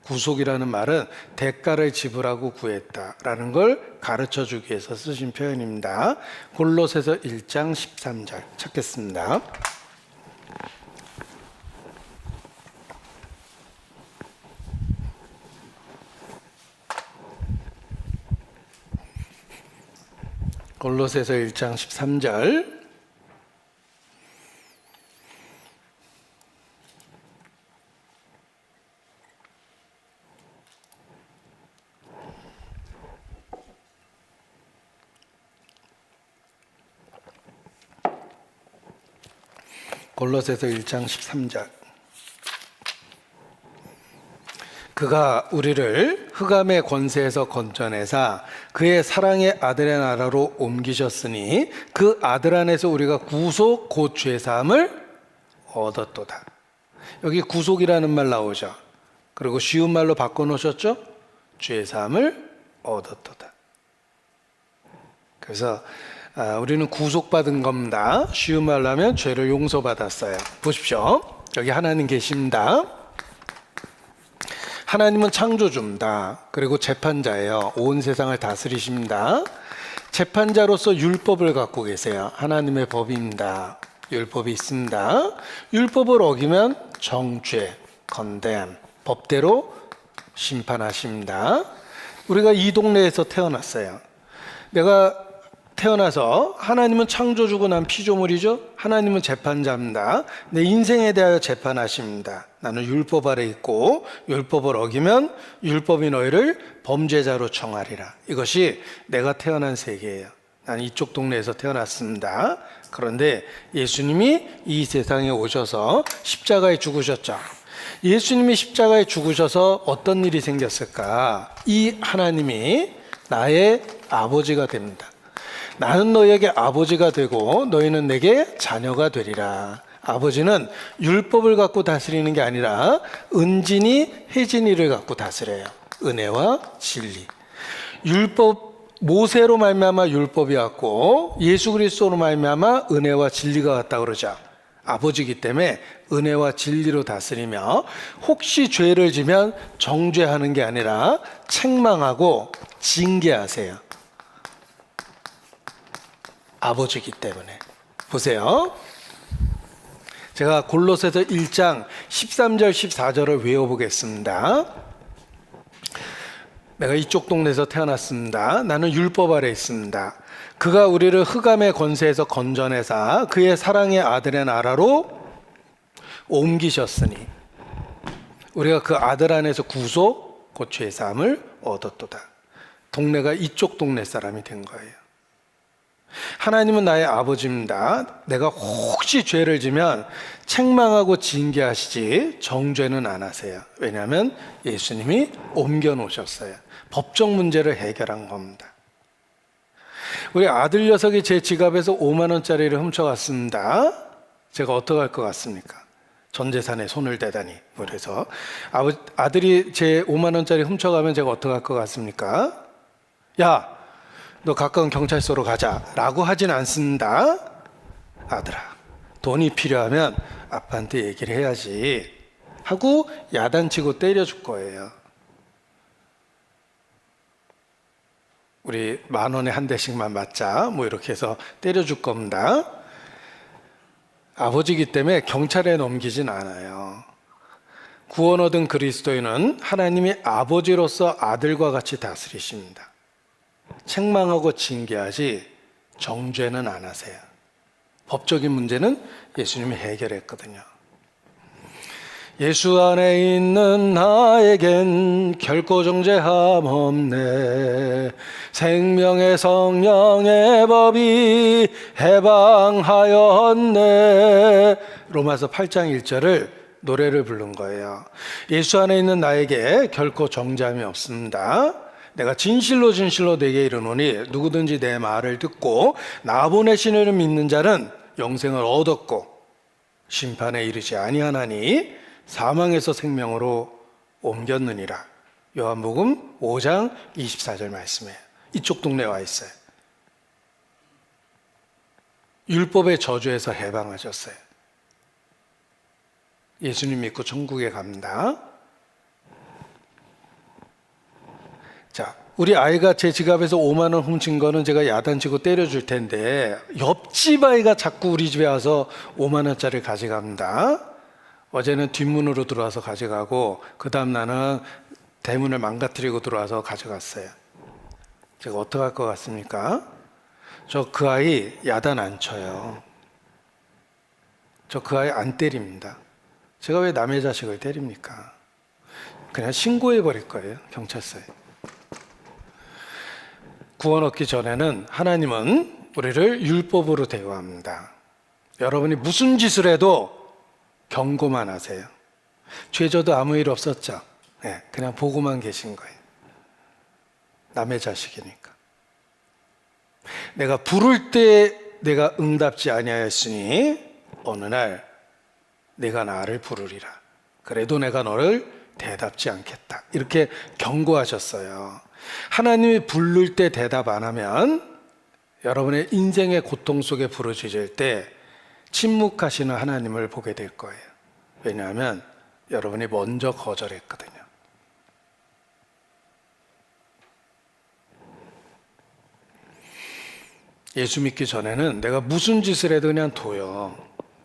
구속이라는 말은 대가를 지불하고 구했다라는 걸 가르쳐 주기 위해서 쓰신 표현입니다. 골로새서 1장 13절 찾겠습니다. 골로새서 1장 13절. 골로새서 1장 13절. 그가 우리를 흑암의 권세에서 건져내사 그의 사랑의 아들의 나라로 옮기셨으니 그 아들 안에서 우리가 구속 곧 죄사함을 얻었도다. 여기 구속이라는 말 나오죠. 그리고 쉬운 말로 바꿔놓으셨죠? 죄사함을 얻었도다. 그래서 우리는 구속받은 겁니다. 쉬운 말로 하면 죄를 용서받았어요. 보십시오. 여기 하나님 계십니다. 하나님은 창조주입니다. 그리고 재판자예요. 온 세상을 다스리십니다. 재판자로서 율법을 갖고 계세요. 하나님의 법입니다. 율법이 있습니다. 율법을 어기면 정죄, condemn, 법대로 심판하십니다. 우리가 이 동네에서 태어났어요. 내가 태어나서 하나님은 창조주고 난 피조물이죠. 하나님은 재판자입니다. 내 인생에 대하여 재판하십니다. 나는 율법 아래 있고 율법을 어기면 율법이 너희를 범죄자로 청하리라. 이것이 내가 태어난 세계예요. 난 이쪽 동네에서 태어났습니다. 그런데 예수님이 이 세상에 오셔서 십자가에 죽으셨죠. 예수님이 십자가에 죽으셔서 어떤 일이 생겼을까? 이 하나님이 나의 아버지가 됩니다. 나는 너에게 아버지가 되고 너희는 내게 자녀가 되리라. 아버지는 율법을 갖고 다스리는 게 아니라 은진이 혜진이를 갖고 다스려요. 은혜와 진리. 율법, 모세로 말미암아 율법이 왔고 예수 그리스도로 말미암아 은혜와 진리가 왔다 그러죠. 아버지이기 때문에 은혜와 진리로 다스리며 혹시 죄를 지면 정죄하는 게 아니라 책망하고 징계하세요. 아버지이기 때문에. 보세요. 제가 골로새서 1장 13절 14절을 외워보겠습니다. 내가 이쪽 동네에서 태어났습니다. 나는 율법 아래 있습니다. 그가 우리를 흑암의 권세에서 건져내사 그의 사랑의 아들의 나라로 옮기셨으니 우리가 그 아들 안에서 구속 곧 죄사함을 얻었도다. 동네가 이쪽 동네 사람이 된 거예요. 하나님은 나의 아버지입니다. 내가 혹시 죄를 지면 책망하고 징계하시지 정죄는 안 하세요. 왜냐하면 예수님이 옮겨 놓으셨어요. 법적 문제를 해결한 겁니다. 우리 아들 녀석이 제 지갑에서 5만 원짜리를 훔쳐갔습니다. 제가 어떻게 할 것 같습니까? 전 재산에 손을 대다니. 그래서 아들이 제 5만 원짜리 훔쳐가면 제가 어떻게 할 것 같습니까? 야, 너 가까운 경찰서로 가자 라고 하진 않습니다. 아들아, 돈이 필요하면 아빠한테 얘기를 해야지 하고 야단치고 때려줄 거예요. 우리 10,000원에 한 대씩만 맞자 뭐 이렇게 해서 때려줄 겁니다. 아버지이기 때문에 경찰에 넘기진 않아요. 구원 얻은 그리스도인은 하나님의 아버지로서 아들과 같이 다스리십니다. 책망하고 징계하지 정죄는 안 하세요. 법적인 문제는 예수님이 해결했거든요. 예수 안에 있는 나에겐 결코 정죄함 없네. 생명의 성령의 법이 해방하였네. 로마서 8장 1절을 노래를 부른 거예요. 예수 안에 있는 나에게 결코 정죄함이 없습니다. 내가 진실로 진실로 내게 이르노니 누구든지 내 말을 듣고 나 보내신 이를 믿는 자는 영생을 얻었고 심판에 이르지 아니하나니 사망에서 생명으로 옮겼느니라. 요한복음 5장 24절 말씀이에요. 이쪽 동네에 와 있어요. 율법의 저주에서 해방하셨어요. 예수님 믿고 천국에 갑니다. 자, 우리 아이가 제 지갑에서 5만 원 훔친 거는 제가 야단치고 때려줄 텐데 옆집 아이가 자꾸 우리 집에 와서 5만 원짜리를 가져갑니다. 어제는 뒷문으로 들어와서 가져가고 그 다음 나는 대문을 망가뜨리고 들어와서 가져갔어요. 제가 어떻게 할 것 같습니까? 저 그 아이 야단 안 쳐요. 저 그 아이 안 때립니다. 제가 왜 남의 자식을 때립니까? 그냥 신고해 버릴 거예요, 경찰서에. 구원 얻기 전에는 하나님은 우리를 율법으로 대우합니다. 여러분이 무슨 짓을 해도 경고만 하세요. 죄져도 아무 일 없었죠? 네, 그냥 보고만 계신 거예요. 남의 자식이니까. 내가 부를 때 내가 응답지 아니하였으니 어느 날 내가 나를 부르리라. 그래도 내가 너를 대답지 않겠다. 이렇게 경고하셨어요. 하나님이 부를 때 대답 안 하면 여러분의 인생의 고통 속에 부르짖을 때 침묵하시는 하나님을 보게 될 거예요. 왜냐하면 여러분이 먼저 거절했거든요. 예수 믿기 전에는 내가 무슨 짓을 해도 그냥 둬요.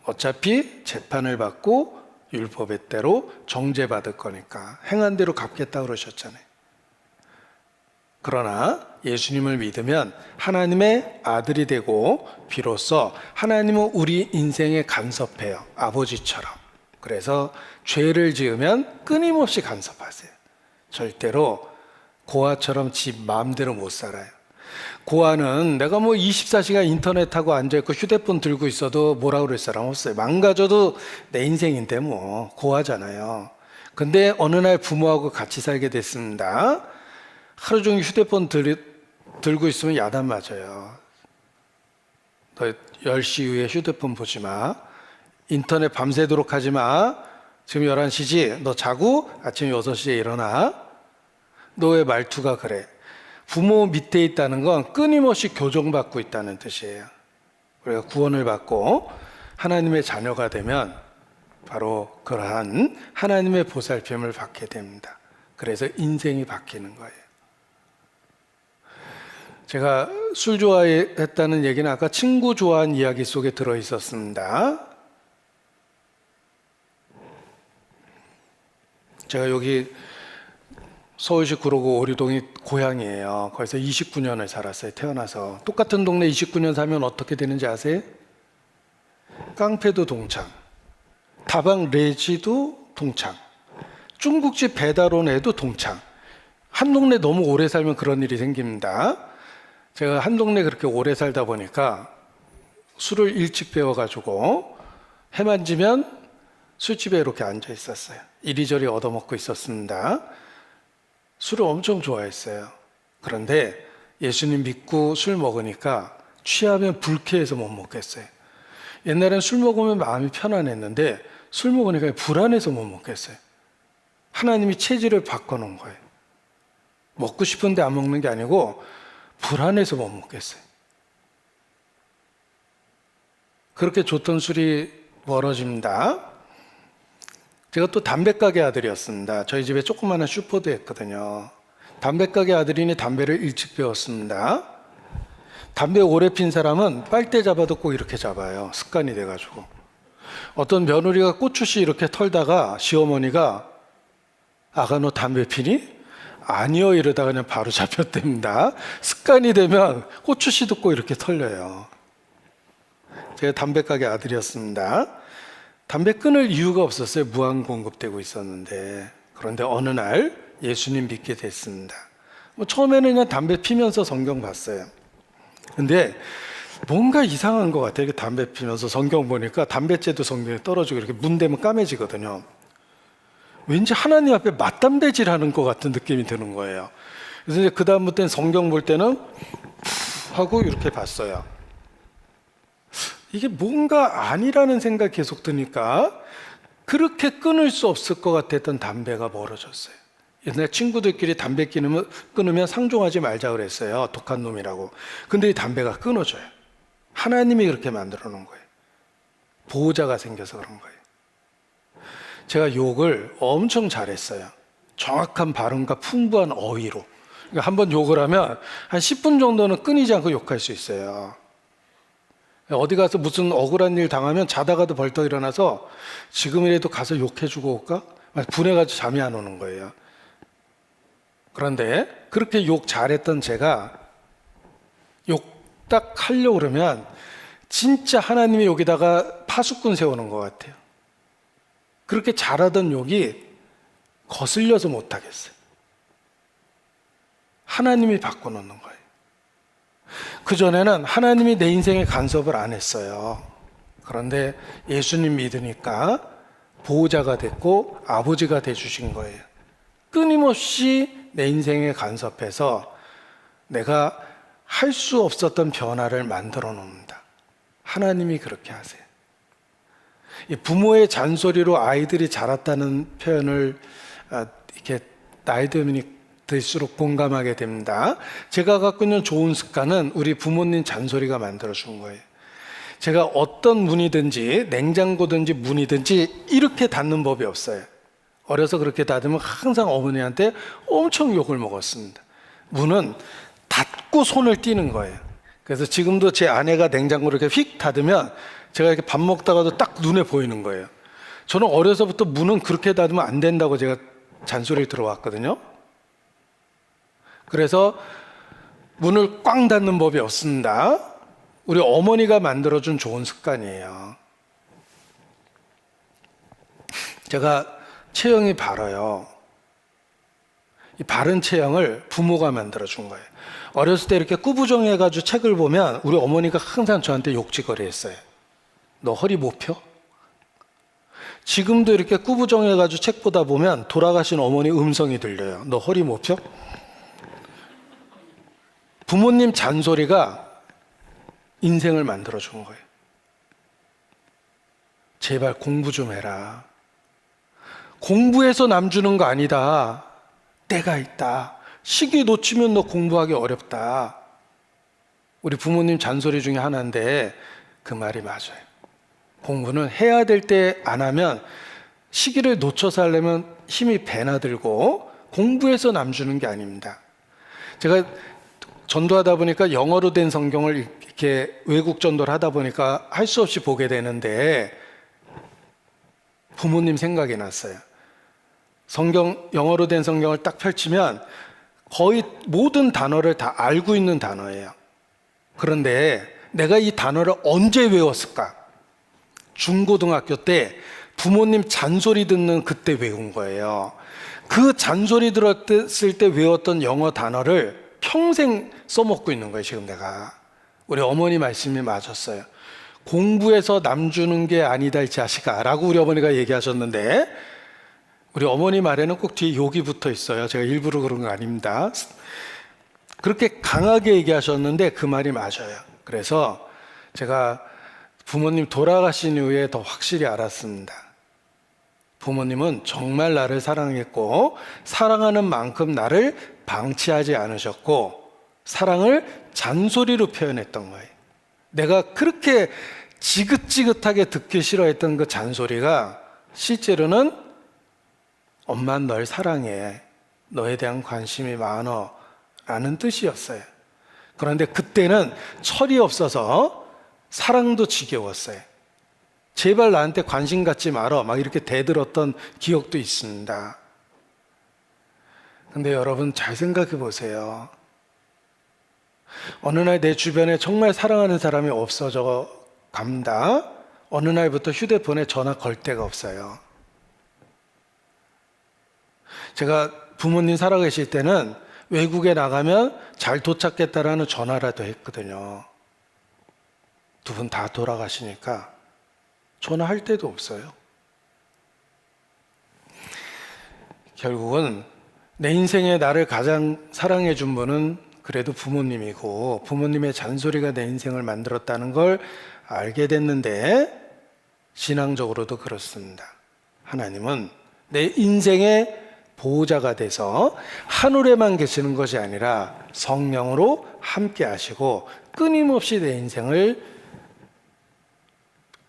어차피 재판을 받고 율법의 대로 정죄받을 거니까 행한 대로 갚겠다 그러셨잖아요. 그러나 예수님을 믿으면 하나님의 아들이 되고 비로소 하나님은 우리 인생에 간섭해요. 아버지처럼. 그래서 죄를 지으면 끊임없이 간섭하세요. 절대로 고아처럼 집 마음대로 못 살아요. 고아는 내가 뭐 24시간 인터넷하고 앉아있고 휴대폰 들고 있어도 뭐라 그럴 사람 없어요. 망가져도 내 인생인데 뭐 고아잖아요. 근데 어느 날 부모하고 같이 살게 됐습니다. 하루 종일 휴대폰 들고 있으면 야단 맞아요. 너 10시 이후에 휴대폰 보지 마. 인터넷 밤새도록 하지 마. 지금 11시지? 너 자고 아침 6시에 일어나. 너의 말투가 그래. 부모 밑에 있다는 건 끊임없이 교정받고 있다는 뜻이에요. 우리가 구원을 받고 하나님의 자녀가 되면 바로 그러한 하나님의 보살핌을 받게 됩니다. 그래서 인생이 바뀌는 거예요. 제가 술 좋아했다는 얘기는 아까 친구 좋아한 이야기 속에 들어 있었습니다. 제가 여기 서울시 구로구 오류동이 고향이에요. 거기서 29년을 살았어요. 태어나서. 똑같은 동네 29년 살면 어떻게 되는지 아세요? 깡패도 동창, 다방 레지도 동창, 중국집 배달원 애도 동창. 한 동네 너무 오래 살면 그런 일이 생깁니다. 제가 한 동네 그렇게 오래 살다 보니까 술을 일찍 배워가지고 해만 지면 술집에 이렇게 앉아 있었어요. 이리저리 얻어먹고 있었습니다. 술을 엄청 좋아했어요. 그런데 예수님 믿고 술 먹으니까 취하면 불쾌해서 못 먹겠어요. 옛날엔 술 먹으면 마음이 편안했는데 술 먹으니까 불안해서 못 먹겠어요. 하나님이 체질을 바꿔놓은 거예요. 먹고 싶은데 안 먹는 게 아니고 불안해서 못 먹겠어요. 그렇게 좋던 술이 멀어집니다. 제가 또 담배가게 아들이었습니다. 저희 집에 조그마한 슈퍼도 했거든요. 담배가게 아들이니 담배를 일찍 배웠습니다. 담배 오래 핀 사람은 빨대 잡아도 꼭 이렇게 잡아요. 습관이 돼가지고. 어떤 며느리가 고추씨 이렇게 털다가 시어머니가 아가 너 담배 피니? 아니요 이러다가 그냥 바로 잡혔답니다. 습관이 되면 고추씨도 꼭 이렇게 털려요. 제가 담배가게 아들이었습니다. 담배 끊을 이유가 없었어요. 무한 공급되고 있었는데. 그런데 어느 날 예수님 믿게 됐습니다. 처음에는 그냥 담배 피면서 성경 봤어요. 근데 뭔가 이상한 것 같아요. 담배 피면서 성경 보니까 담배째도 성경에 떨어지고 이렇게 문 대면 까매지거든요. 왠지 하나님 앞에 맞담배질 하는 것 같은 느낌이 드는 거예요. 그래서 이제 그다음부터는 성경 볼 때는 하고 이렇게 봤어요. 이게 뭔가 아니라는 생각이 계속 드니까 그렇게 끊을 수 없을 것 같았던 담배가 멀어졌어요. 옛날 친구들끼리 담배 끊으면 상종하지 말자 그랬어요. 독한 놈이라고. 근데 이 담배가 끊어져요. 하나님이 그렇게 만들어 놓은 거예요. 보호자가 생겨서 그런 거예요. 제가 욕을 엄청 잘했어요. 정확한 발음과 풍부한 어휘로. 그러니까 한번 욕을 하면 한 10분 정도는 끊이지 않고 욕할 수 있어요. 어디 가서 무슨 억울한 일 당하면 자다가도 벌떡 일어나서 지금이라도 가서 욕해주고 올까? 분해가지고 잠이 안 오는 거예요. 그런데 그렇게 욕 잘했던 제가 욕 딱 하려고 그러면 진짜 하나님이 여기다가 파수꾼 세우는 것 같아요. 그렇게 잘하던 욕이 거슬려서 못하겠어요. 하나님이 바꿔놓는 거예요. 그전에는 하나님이 내 인생에 간섭을 안 했어요. 그런데 예수님 믿으니까 보호자가 됐고 아버지가 돼주신 거예요. 끊임없이 내 인생에 간섭해서 내가 할 수 없었던 변화를 만들어 놓는다. 하나님이 그렇게 하세요. 부모의 잔소리로 아이들이 자랐다는 표현을 이렇게 나이 들수록 공감하게 됩니다. 제가 갖고 있는 좋은 습관은 우리 부모님 잔소리가 만들어 준 거예요. 제가 어떤 문이든지 냉장고든지 문이든지 이렇게 닫는 법이 없어요. 어려서 그렇게 닫으면 항상 어머니한테 엄청 욕을 먹었습니다. 문은 닫고 손을 띄는 거예요. 그래서 지금도 제 아내가 냉장고를 이렇게 휙 닫으면 제가 이렇게 밥 먹다가도 딱 눈에 보이는 거예요. 저는 어려서부터 문은 그렇게 닫으면 안 된다고 제가 잔소리를 들어왔거든요. 그래서 문을 꽝 닫는 법이 없습니다. 우리 어머니가 만들어준 좋은 습관이에요. 제가 체형이 바라요. 이 바른 체형을 부모가 만들어준 거예요. 어렸을 때 이렇게 꾸부정해가지고 책을 보면 우리 어머니가 항상 저한테 욕지거리 했어요. 너 허리 못 펴? 지금도 이렇게 꾸부정해가지고 책 보다 보면 돌아가신 어머니 음성이 들려요. 너 허리 못 펴? 부모님 잔소리가 인생을 만들어준 거예요. 제발 공부 좀 해라. 공부해서 남 주는 거 아니다. 때가 있다. 시기 놓치면 너 공부하기 어렵다. 우리 부모님 잔소리 중에 하나인데 그 말이 맞아요. 공부는 해야 될 때 안 하면 시기를 놓쳐서 하려면 힘이 배나 들고 공부해서 남 주는 게 아닙니다. 제가 전도하다 보니까 영어로 된 성경을 이렇게 외국 전도를 하다 보니까 할 수 없이 보게 되는데 부모님 생각이 났어요. 영어로 된 성경을 딱 펼치면 거의 모든 단어를 다 알고 있는 단어예요. 그런데 내가 이 단어를 언제 외웠을까? 중고등학교 때 부모님 잔소리 듣는 그때 외운 거예요. 그 잔소리 들었을 때 외웠던 영어 단어를 평생 써먹고 있는 거예요, 지금 내가. 우리 어머니 말씀이 맞았어요. 공부해서 남 주는 게 아니다, 이 자식아 라고 우리 어머니가 얘기하셨는데 우리 어머니 말에는 꼭 뒤에 욕이 붙어 있어요. 제가 일부러 그런 거 아닙니다. 그렇게 강하게 얘기하셨는데 그 말이 맞아요. 그래서 제가 부모님 돌아가신 이후에 더 확실히 알았습니다. 부모님은 정말 나를 사랑했고 사랑하는 만큼 나를 방치하지 않으셨고 사랑을 잔소리로 표현했던 거예요. 내가 그렇게 지긋지긋하게 듣기 싫어했던 그 잔소리가 실제로는 엄마는 널 사랑해. 너에 대한 관심이 많어. 라는 뜻이었어요. 그런데 그때는 철이 없어서 사랑도 지겨웠어요. 제발 나한테 관심 갖지 말어. 막 이렇게 대들었던 기억도 있습니다. 근데 여러분 잘 생각해 보세요. 어느 날 내 주변에 정말 사랑하는 사람이 없어져 갑니다. 어느 날부터 휴대폰에 전화 걸 데가 없어요. 제가 부모님 살아계실 때는 외국에 나가면 잘 도착했다라는 전화라도 했거든요. 두 분 다 돌아가시니까 전화할 데도 없어요. 결국은 내 인생에 나를 가장 사랑해 준 분은 그래도 부모님이고 부모님의 잔소리가 내 인생을 만들었다는 걸 알게 됐는데 신앙적으로도 그렇습니다. 하나님은 내 인생의 보호자가 돼서 하늘에만 계시는 것이 아니라 성령으로 함께 하시고 끊임없이 내 인생을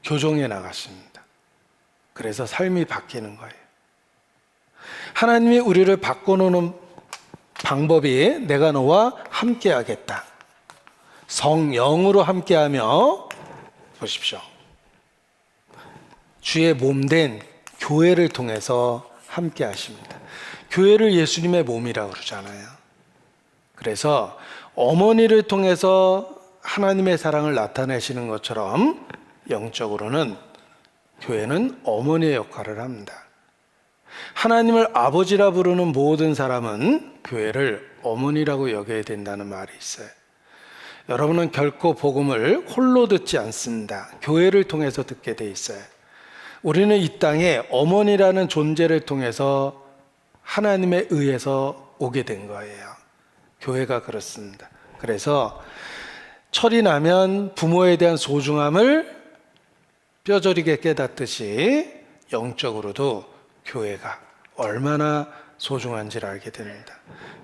교정해 나가십니다. 그래서 삶이 바뀌는 거예요. 하나님이 우리를 바꿔놓는 방법이 내가 너와 함께 하겠다. 성령으로 함께하며 보십시오. 주의 몸된 교회를 통해서 함께 하십니다. 교회를 예수님의 몸이라고 그러잖아요. 그래서 어머니를 통해서 하나님의 사랑을 나타내시는 것처럼 영적으로는 교회는 어머니의 역할을 합니다. 하나님을 아버지라 부르는 모든 사람은 교회를 어머니라고 여겨야 된다는 말이 있어요. 여러분은 결코 복음을 홀로 듣지 않습니다. 교회를 통해서 듣게 돼 있어요. 우리는 이 땅에 어머니라는 존재를 통해서 하나님에 의해서 오게 된 거예요. 교회가 그렇습니다. 그래서 철이 나면 부모에 대한 소중함을 뼈저리게 깨닫듯이 영적으로도 교회가 얼마나 소중한지를 알게 됩니다.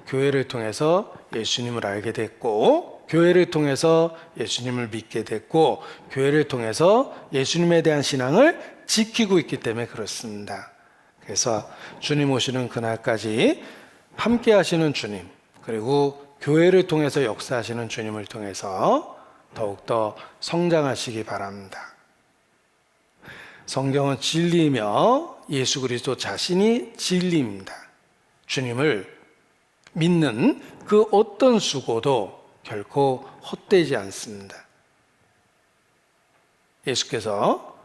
교회를 통해서 예수님을 알게 됐고 교회를 통해서 예수님을 믿게 됐고 교회를 통해서 예수님에 대한 신앙을 지키고 있기 때문에 그렇습니다. 그래서 주님 오시는 그날까지 함께 하시는 주님 그리고 교회를 통해서 역사하시는 주님을 통해서 더욱더 성장하시기 바랍니다. 성경은 진리이며 예수 그리스도 자신이 진리입니다. 주님을 믿는 그 어떤 수고도 결코 헛되지 않습니다. 예수께서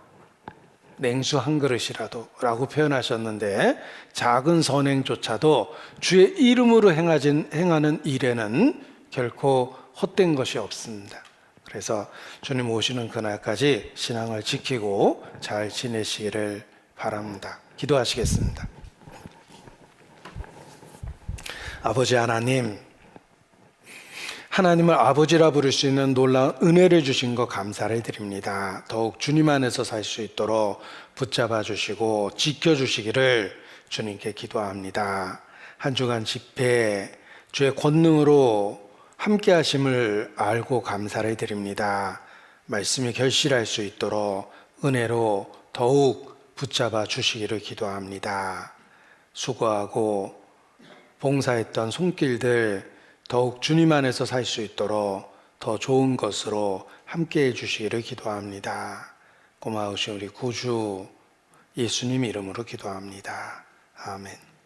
냉수 한 그릇이라도 라고 표현하셨는데, 작은 선행조차도 주의 이름으로 행하는 일에는 결코 헛된 것이 없습니다. 그래서 주님 오시는 그날까지 신앙을 지키고 잘 지내시기를 바랍니다. 기도하시겠습니다. 아버지 하나님, 하나님을 아버지라 부를 수 있는 놀라운 은혜를 주신 것 감사를 드립니다. 더욱 주님 안에서 살 수 있도록 붙잡아 주시고 지켜 주시기를 주님께 기도합니다. 한 주간 집회 주의 권능으로 함께 하심을 알고 감사를 드립니다. 말씀이 결실할 수 있도록 은혜로 더욱 붙잡아 주시기를 기도합니다. 수고하고 봉사했던 손길들 더욱 주님 안에서 살 수 있도록 더 좋은 것으로 함께해 주시기를 기도합니다. 고마우신 우리 구주 예수님 이름으로 기도합니다. 아멘.